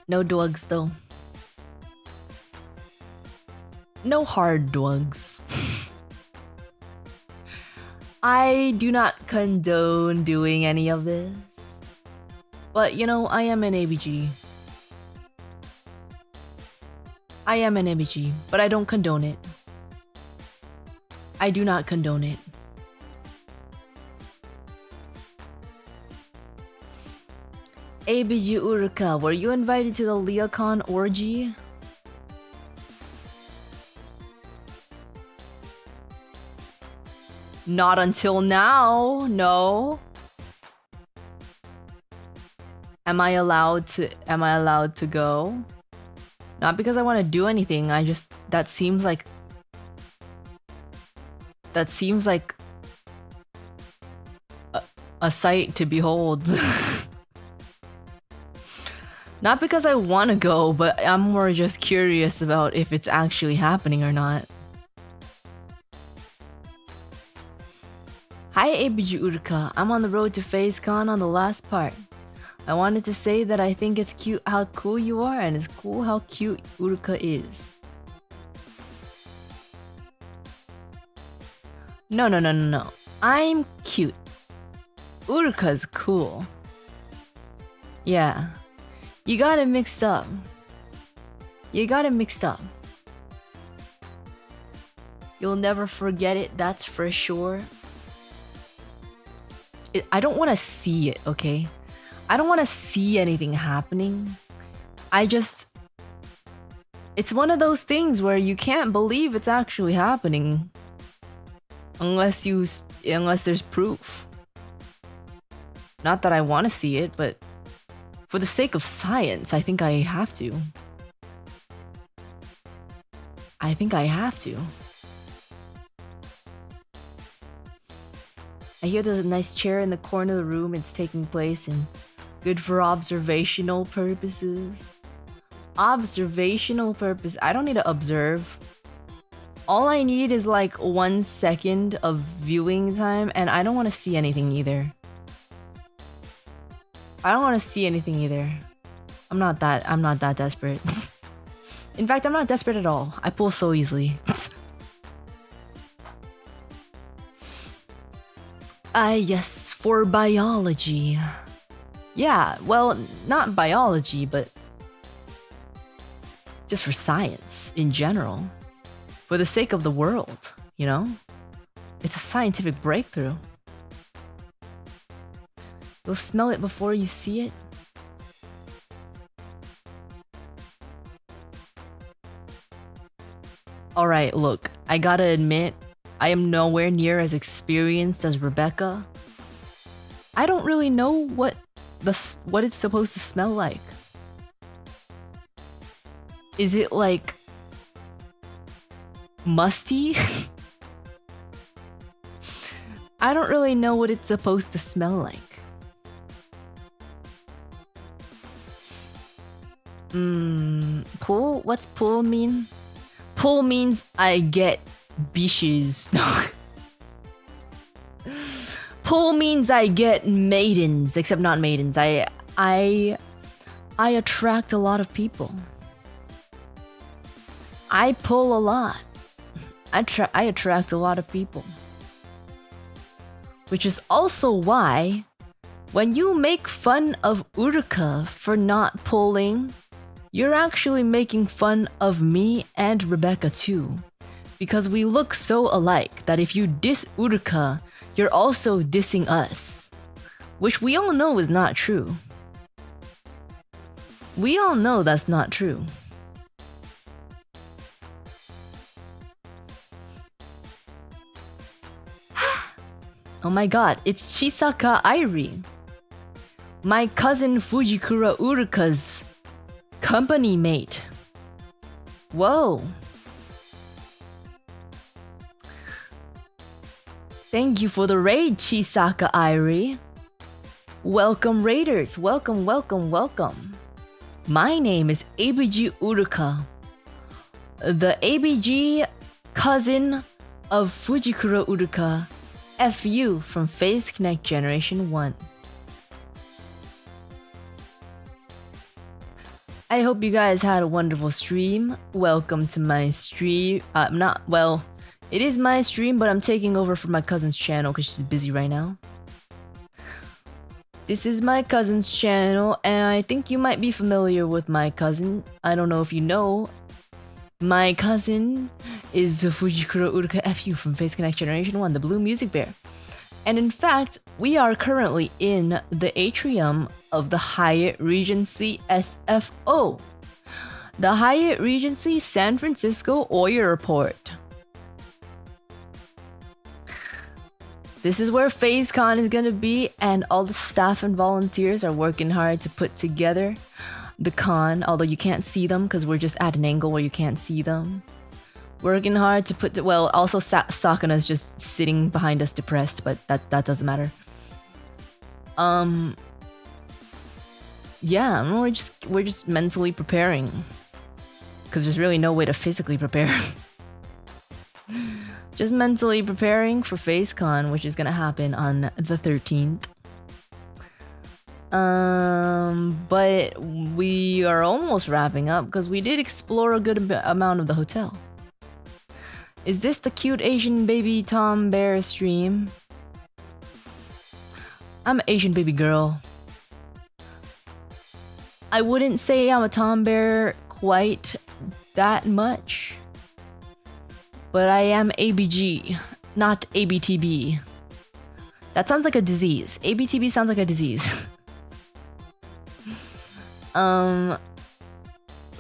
Speaker 1: No drugs though. No hard drugs. I do not condone doing any of this. But you know, I am an ABG. I am an ABG, but I don't condone it. I do not condone it. ABG Uruka, were you invited to the Leocon orgy? Not until now, no. Am I allowed to go? Not because I want to do anything, that seems like a sight to behold. Not because I want to go, but I'm more just curious about if it's actually happening or not. Hi ABG Uruka, I'm on the road to FaceCon on the last part. I wanted to say that I think it's cute how cool you are, and it's cool how cute Uruka is. No. I'm cute. Uruka's cool. Yeah. You got it mixed up. You'll never forget it, that's for sure. I don't want to see it, okay? I don't want to see anything happening. It's one of those things where you can't believe it's actually happening unless there's proof. Not that I want to see it, but for the sake of science, I think I have to. I hear there's a nice chair in the corner of the room. It's taking place and good for observational purposes. Observational purpose. I don't need to observe. All I need is like 1 second of viewing time, and I don't want to see anything either. I'm not that desperate. In fact, I'm not desperate at all. I pull so easily. Yes, for biology. Yeah, well, not biology, but just for science in general. For the sake of the world, you know? It's a scientific breakthrough. You'll smell it before you see it. Alright, look, I gotta admit, I am nowhere near as experienced as Rebecca. I don't really know what it's supposed to smell like. Is it like musty? I don't really know what it's supposed to smell like. Pull? What's pull mean? Pull means I get bitches. Pull means I get maidens, except not maidens. I attract a lot of people. I pull a lot. I attract a lot of people. Which is also why, when you make fun of Uruka for not pulling, you're actually making fun of me and Rebecca too. Because we look so alike that if you diss Uruka, you're also dissing us. Which we all know is not true. We all know that's not true. Oh my god, it's Chisaka Airi. My cousin Fujikura Uruka's company mate. Whoa. Thank you for the raid, Chisaka Airi. Welcome raiders, welcome. My name is ABG Uruka, the ABG cousin of Fujikura Uruka, FU from Phase Connect Generation 1. I hope you guys had a wonderful stream. Welcome to my stream. It is my stream, but I'm taking over for my cousin's channel because she's busy right now. This is my cousin's channel, and I think you might be familiar with my cousin. I don't know if you know. My cousin is Fujikura Uruka FU from Phase Connect Generation 1, the Blue Music Bear. And in fact, we are currently in the atrium of the Hyatt Regency SFO. The Hyatt Regency San Francisco Airport. This is where FazeCon is gonna be, and all the staff and volunteers are working hard to put together the con, although you can't see them because we're just at an angle where you can't see them. Working hard to put also Sakana's just sitting behind us depressed, but that doesn't matter. Yeah, we're just mentally preparing because there's really no way to physically prepare. Just mentally preparing for FazeCon, which is gonna happen on the 13th. But we are almost wrapping up because we did explore a good amount of the hotel. Is this the cute Asian baby Tom Bear stream? I'm an Asian baby girl. I wouldn't say I'm a Tom Bear quite that much. But I am ABG, not ABTB. That sounds like a disease. ABTB sounds like a disease.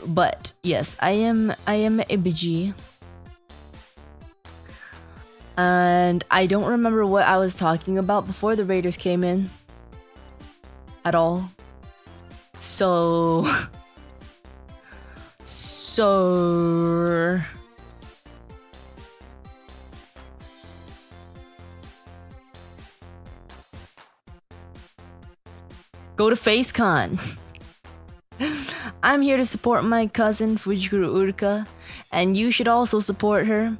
Speaker 1: But yes, I am ABG. And I don't remember what I was talking about before the Raiders came in at all. So go to FaceCon. I'm here to support my cousin Fujikura Uruka, and you should also support her.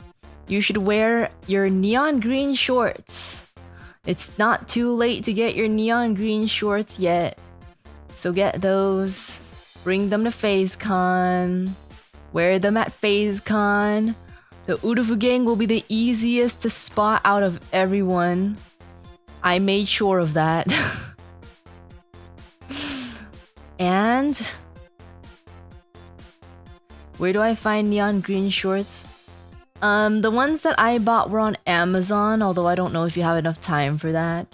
Speaker 1: You should wear your neon green shorts. It's not too late to get your neon green shorts yet. So get those. Bring them to FaceCon. Wear them at FaceCon. The Urufu gang will be the easiest to spot out of everyone. I made sure of that. And where do I find neon green shorts? The ones that I bought were on Amazon, although I don't know if you have enough time for that.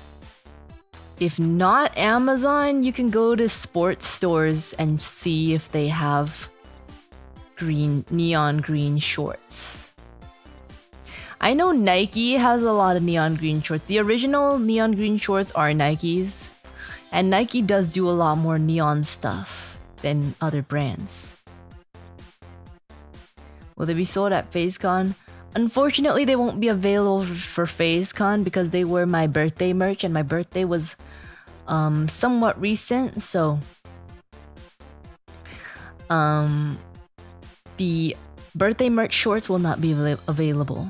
Speaker 1: If not Amazon, you can go to sports stores and see if they have neon green shorts. I know Nike has a lot of neon green shorts. The original neon green shorts are Nikes, and Nike does do a lot more neon stuff than other brands. Will they be sold at FaceCon? Unfortunately, they won't be available for FaceCon because they were my birthday merch, and my birthday was somewhat recent, so the birthday merch shorts will not be available.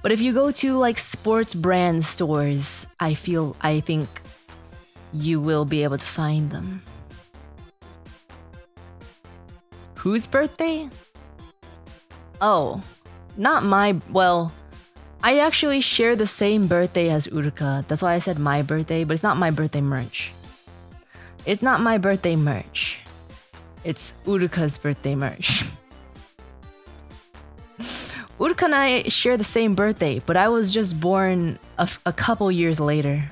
Speaker 1: But if you go to like sports brand stores, I think you will be able to find them. Whose birthday? Oh, not my... Well, I actually share the same birthday as Uruka. That's why I said my birthday, but it's not my birthday merch. It's not my birthday merch. It's Uruka's birthday merch. Uruka and I share the same birthday, but I was just born a couple years later.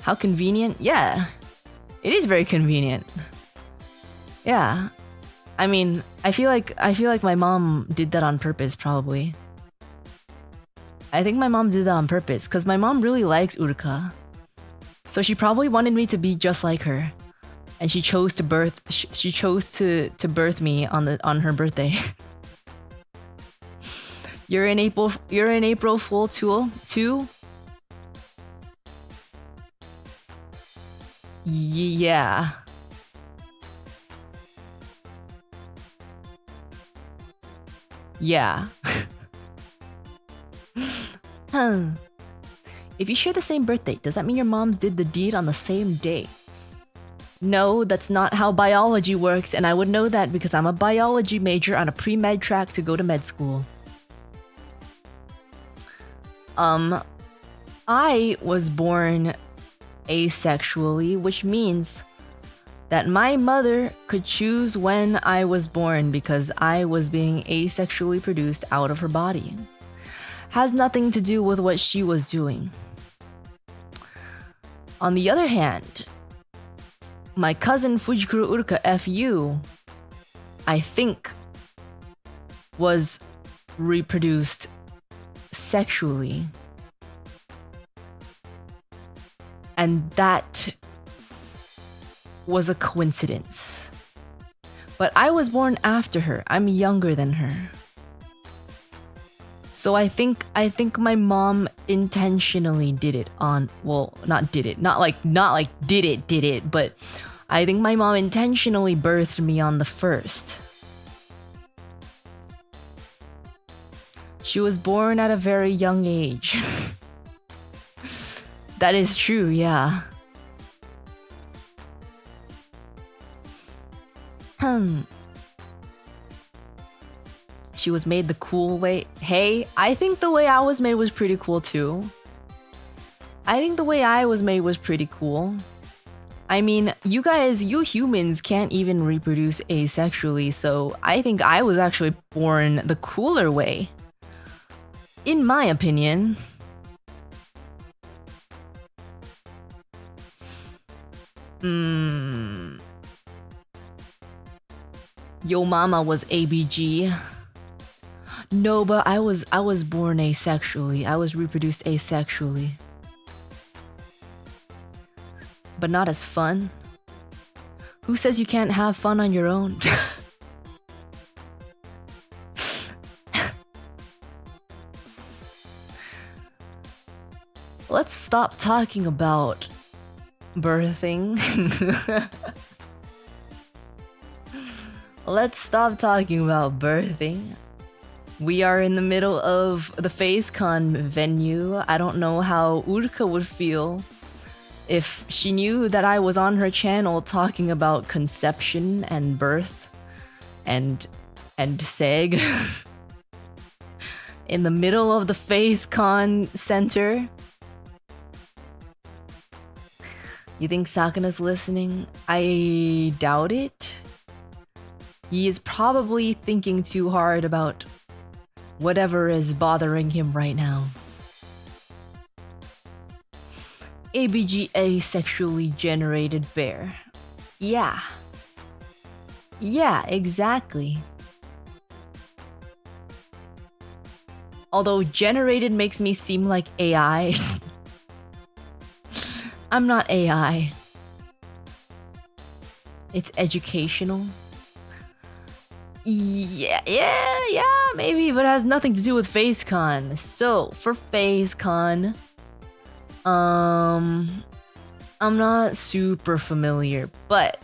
Speaker 1: How convenient? Yeah, it is very convenient. Yeah, I mean, I feel like my mom did that on purpose, probably. I think my mom did that on purpose, because my mom really likes Uruka. So she probably wanted me to be just like her. And she chose to birth me on her birthday. You're an April Fool too? Yeah. Yeah. If you share the same birthday, does that mean your moms did the deed on the same day? No, that's not how biology works, and I would know that because I'm a biology major on a pre-med track to go to med school. I was born asexually, which means that my mother could choose when I was born because I was being asexually produced out of her body. Has nothing to do with what she was doing. On the other hand, my cousin Fujikura Uruka FU, I think, was reproduced sexually. And that was a coincidence. But I was born after her. I'm younger than her. So I think my mom intentionally did it on, well, not did it, not like did it, but I think my mom intentionally birthed me on the first. She was born at a very young age. That is true, yeah. She was made the cool way. Hey, I think the way I was made was pretty cool too. I think the way I was made was pretty cool. I mean, you humans can't even reproduce asexually, so I think I was actually born the cooler way. In my opinion. Yo mama was ABG. No, but I was born asexually. I was reproduced asexually. But not as fun. Who says you can't have fun on your own? Let's stop talking about birthing. Let's stop talking about birthing. We are in the middle of the FaceCon venue. I don't know how Uruka would feel if she knew that I was on her channel talking about conception and birth and seg in the middle of the FaceCon center. You think Sakana's listening? I doubt it. He is probably thinking too hard about whatever is bothering him right now. ABG asexually generated bear. Yeah. Yeah, exactly. Although generated makes me seem like AI. I'm not AI. It's educational. Yeah, maybe, but it has nothing to do with FaceCon. So, for FaceCon, I'm not super familiar, but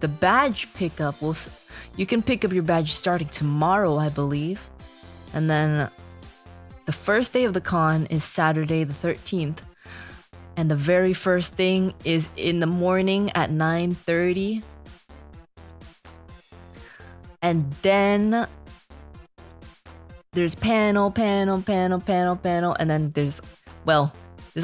Speaker 1: the badge pickup you can pick up your badge starting tomorrow, I believe. And then the first day of the con is Saturday the 13th. And the very first thing is in the morning at 9:30. And then there's panel, and then there's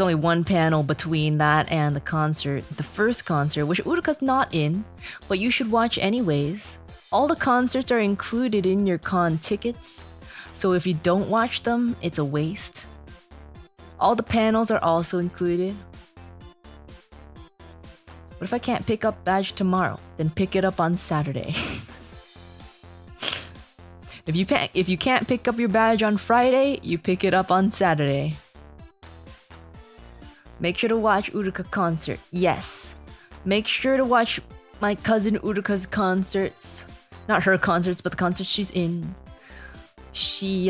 Speaker 1: only one panel between that and the concert. The first concert, which Uruka's not in, but you should watch anyways. All the concerts are included in your con tickets, so if you don't watch them, it's a waste. All the panels are also included. What if I can't pick up badge tomorrow? Then pick it up on Saturday. If you can't pick up your badge on Friday, you pick it up on Saturday. Make sure to watch Uruka concert. Yes. Make sure to watch my cousin Uruka's concerts. Not her concerts, but the concerts she's in. She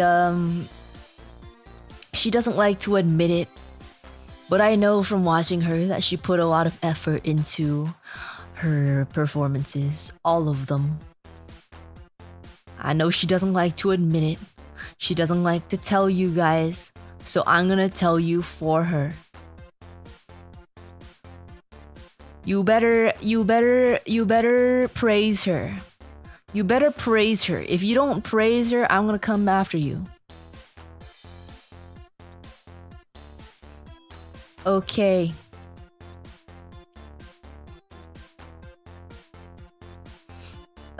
Speaker 1: doesn't like to admit it, but I know from watching her that she put a lot of effort into her performances, all of them. I know she doesn't like to admit it. She doesn't like to tell you guys, so I'm gonna tell you for her. You better praise her. You better praise her. If you don't praise her, I'm gonna come after you. Okay.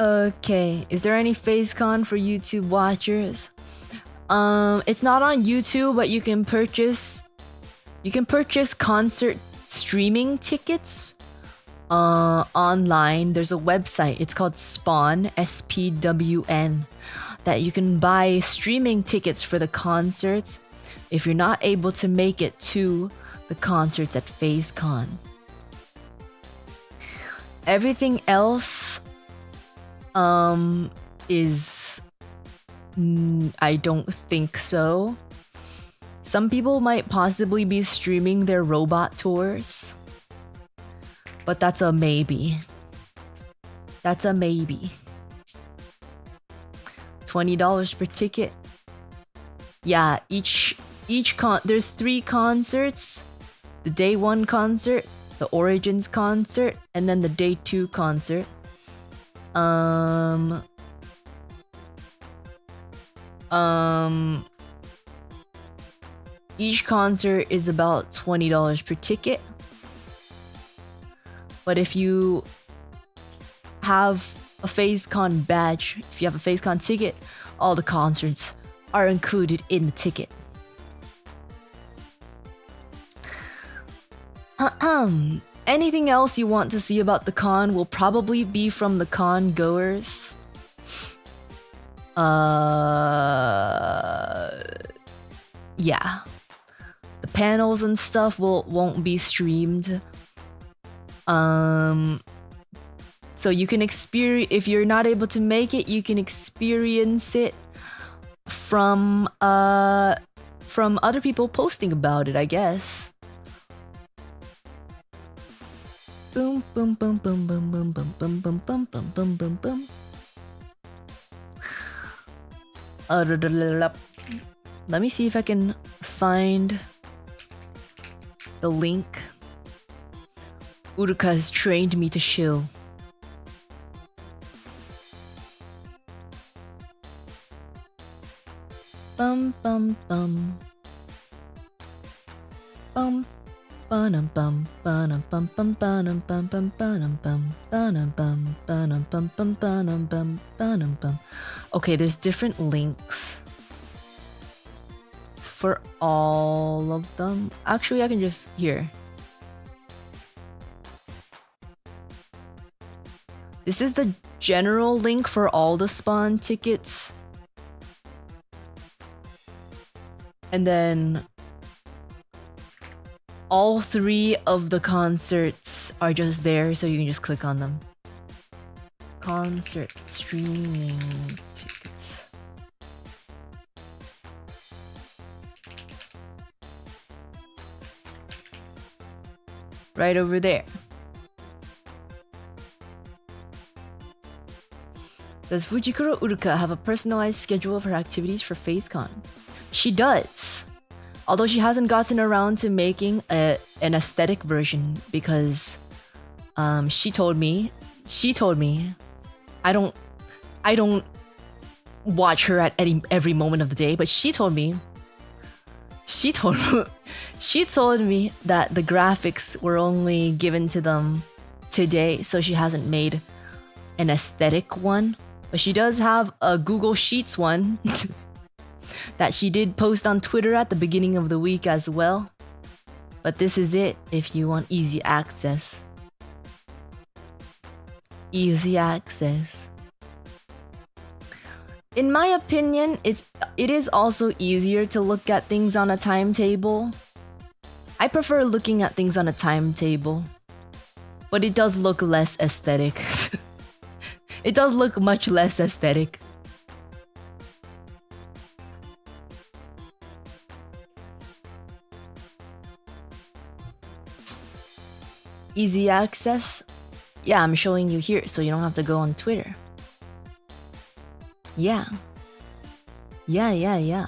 Speaker 1: Okay, is there any FaceCon for YouTube watchers? It's not on YouTube, but you can purchase concert streaming tickets online. There's a website. It's called Spawn, SPWN, that you can buy streaming tickets for the concerts if you're not able to make it to the concerts at FaceCon. Everything else is I don't think so. Some people might possibly be streaming their robot tours, but that's a maybe. That's a maybe. $20 per ticket. Yeah, there's 3 concerts. The day 1 concert, the Origins concert, and then the day 2 concert. Each concert is about $20 per ticket. But if you have a FaceCon badge, if you have a FaceCon ticket, all the concerts are included in the ticket. Anything else you want to see about the con will probably be from the con goers. Yeah. The panels and stuff won't be streamed. So you can experience, if you're not able to make it, you can experience it from other people posting about it, I guess. Boom boom boom boom boom boom boom boom boom boom boom boom boom boom. Let me see if I can find the link. Uruka has trained me to shill. Bum bum bum. Bum bum bum bum bum bum bum bum bum bum bum bum bum bum bum bum bum bum. Okay, there's different links for all of them. Actually, I can just here. This is the general link for all the spawn tickets. And then all 3 of the concerts are just there, so you can just click on them. Concert streaming tickets. Right over there. Does Fujikura Uruka have a personalized schedule of her activities for FaceCon? She does. Although she hasn't gotten around to making an aesthetic version because she told me I don't watch her at every moment of the day, but she told me that the graphics were only given to them today, so she hasn't made an aesthetic one. But she does have a Google Sheets one that she did post on Twitter at the beginning of the week as well. But this is it if you want easy access. Easy access. In my opinion, it is also easier to look at things on a timetable. I prefer looking at things on a timetable, but it does look less aesthetic. It does look much less aesthetic. Easy access? Yeah, I'm showing you here, so you don't have to go on Twitter. Yeah. Yeah.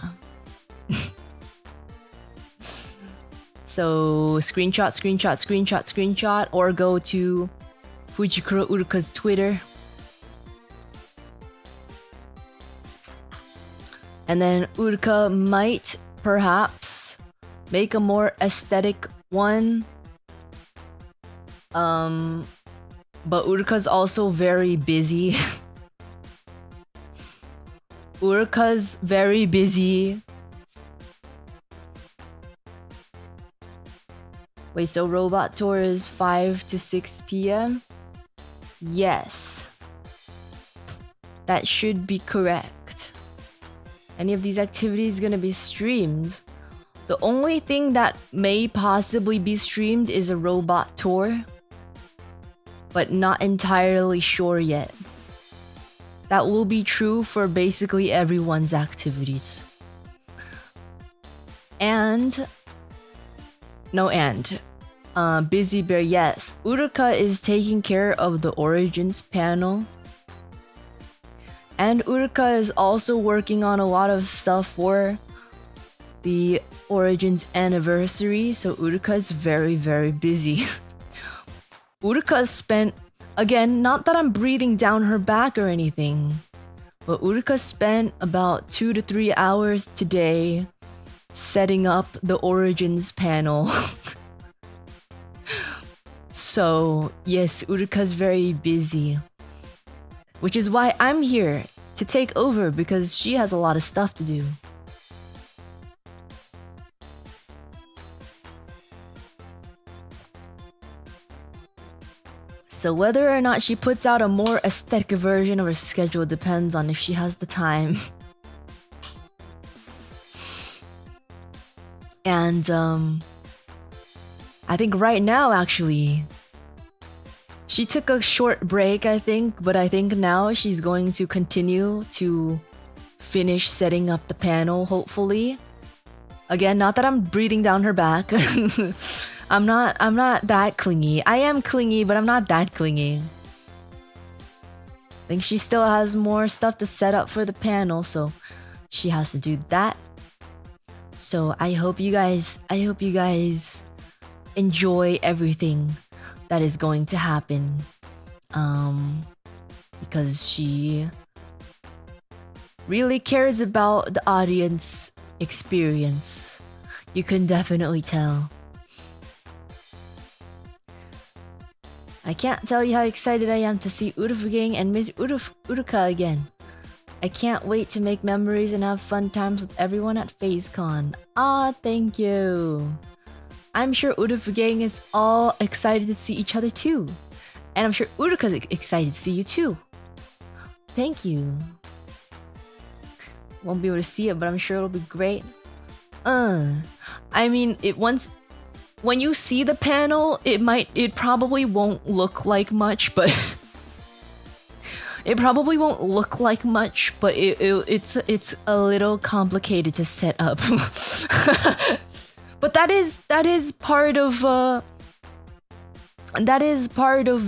Speaker 1: So, screenshot, or go to Fujikura Uruka's Twitter. And then Uruka might, perhaps, make a more aesthetic one. But Uruka's also very busy. Uruka's very busy. Wait, so Robot Tour is 5 to 6 p.m? Yes. That should be correct. Any of these activities gonna be streamed? The only thing that may possibly be streamed is a Robot Tour, but not entirely sure yet. That will be true for basically everyone's activities. Busy Bear, yes. Uruka is taking care of the Origins panel. And Uruka is also working on a lot of stuff for the Origins anniversary, so Uruka is very, very busy. Uruka spent, again, not that I'm breathing down her back or anything, but Uruka spent about 2 to 3 hours today setting up the Origins panel. So, yes, Uruka's very busy. Which is why I'm here to take over, because she has a lot of stuff to do. So whether or not she puts out a more aesthetic version of her schedule depends on if she has the time. And I think right now actually she took a short break, I think, but I think now she's going to continue to finish setting up the panel, hopefully. Again, not that I'm breathing down her back. I'm not that clingy. I am clingy, but I'm not that clingy. I think she still has more stuff to set up for the panel, so she has to do that. So I hope you guys enjoy everything that is going to happen. Because she really cares about the audience experience. You can definitely tell. I can't tell you how excited I am to see Uruka and Miss Uruka again. I can't wait to make memories and have fun times with everyone at FazeCon. Ah, thank you. I'm sure Uruka is all excited to see each other too. And I'm sure Uruka's excited to see you too. Thank you. Won't be able to see it, but I'm sure it'll be great. I mean, when you see the panel, it probably won't look like much, but it's a little complicated to set up. But that is part of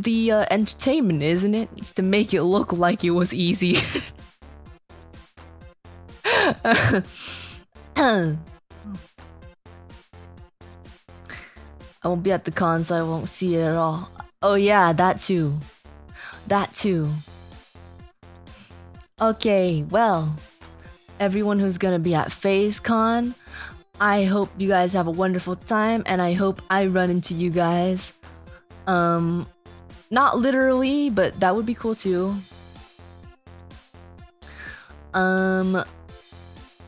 Speaker 1: the entertainment, isn't it? It's to make it look like it was easy. I won't be at the con, so I won't see it at all. Oh yeah, that too. Okay, well, everyone who's gonna be at FazeCon, I hope you guys have a wonderful time, and I hope I run into you guys. Not literally, but that would be cool too.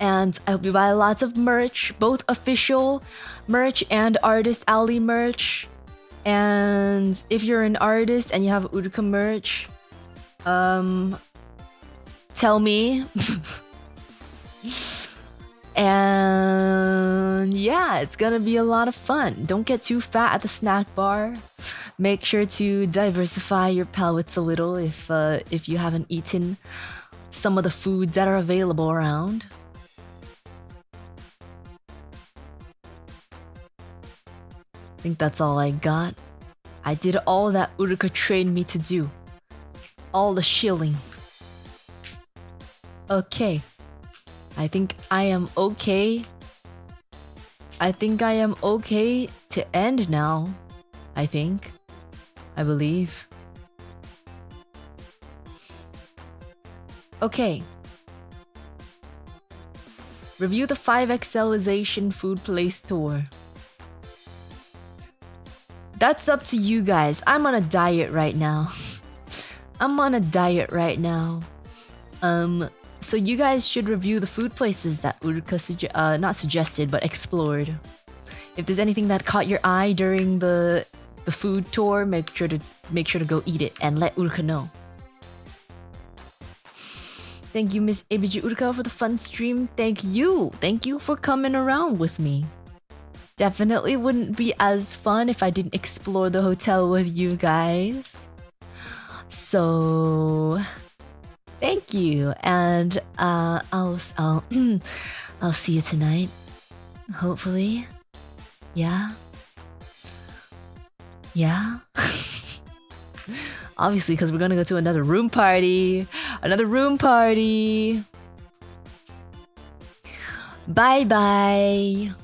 Speaker 1: And I hope you buy lots of merch, both official merch and Artist Alley merch. And if you're an artist and you have Uruka merch, tell me. And yeah, it's gonna be a lot of fun. Don't get too fat at the snack bar. Make sure to diversify your palates a little if you haven't eaten some of the foods that are available around. I think that's all I got. I did all that Uruka trained me to do. All the shilling. Okay. I think I am okay. I think I am okay to end now. I believe. Okay. Review the 5XLization food place tour. That's up to you guys. I'm on a diet right now. So you guys should review the food places that Uruka not suggested, but explored. If there's anything that caught your eye during the food tour, make sure to go eat it and let Uruka know. Thank you, Miss ABG Uruka, for the fun stream. Thank you for coming around with me. Definitely wouldn't be as fun if I didn't explore the hotel with you guys. So thank you, and I'll see you tonight. Hopefully. Yeah. Obviously, because we're gonna go to another room party. Bye bye.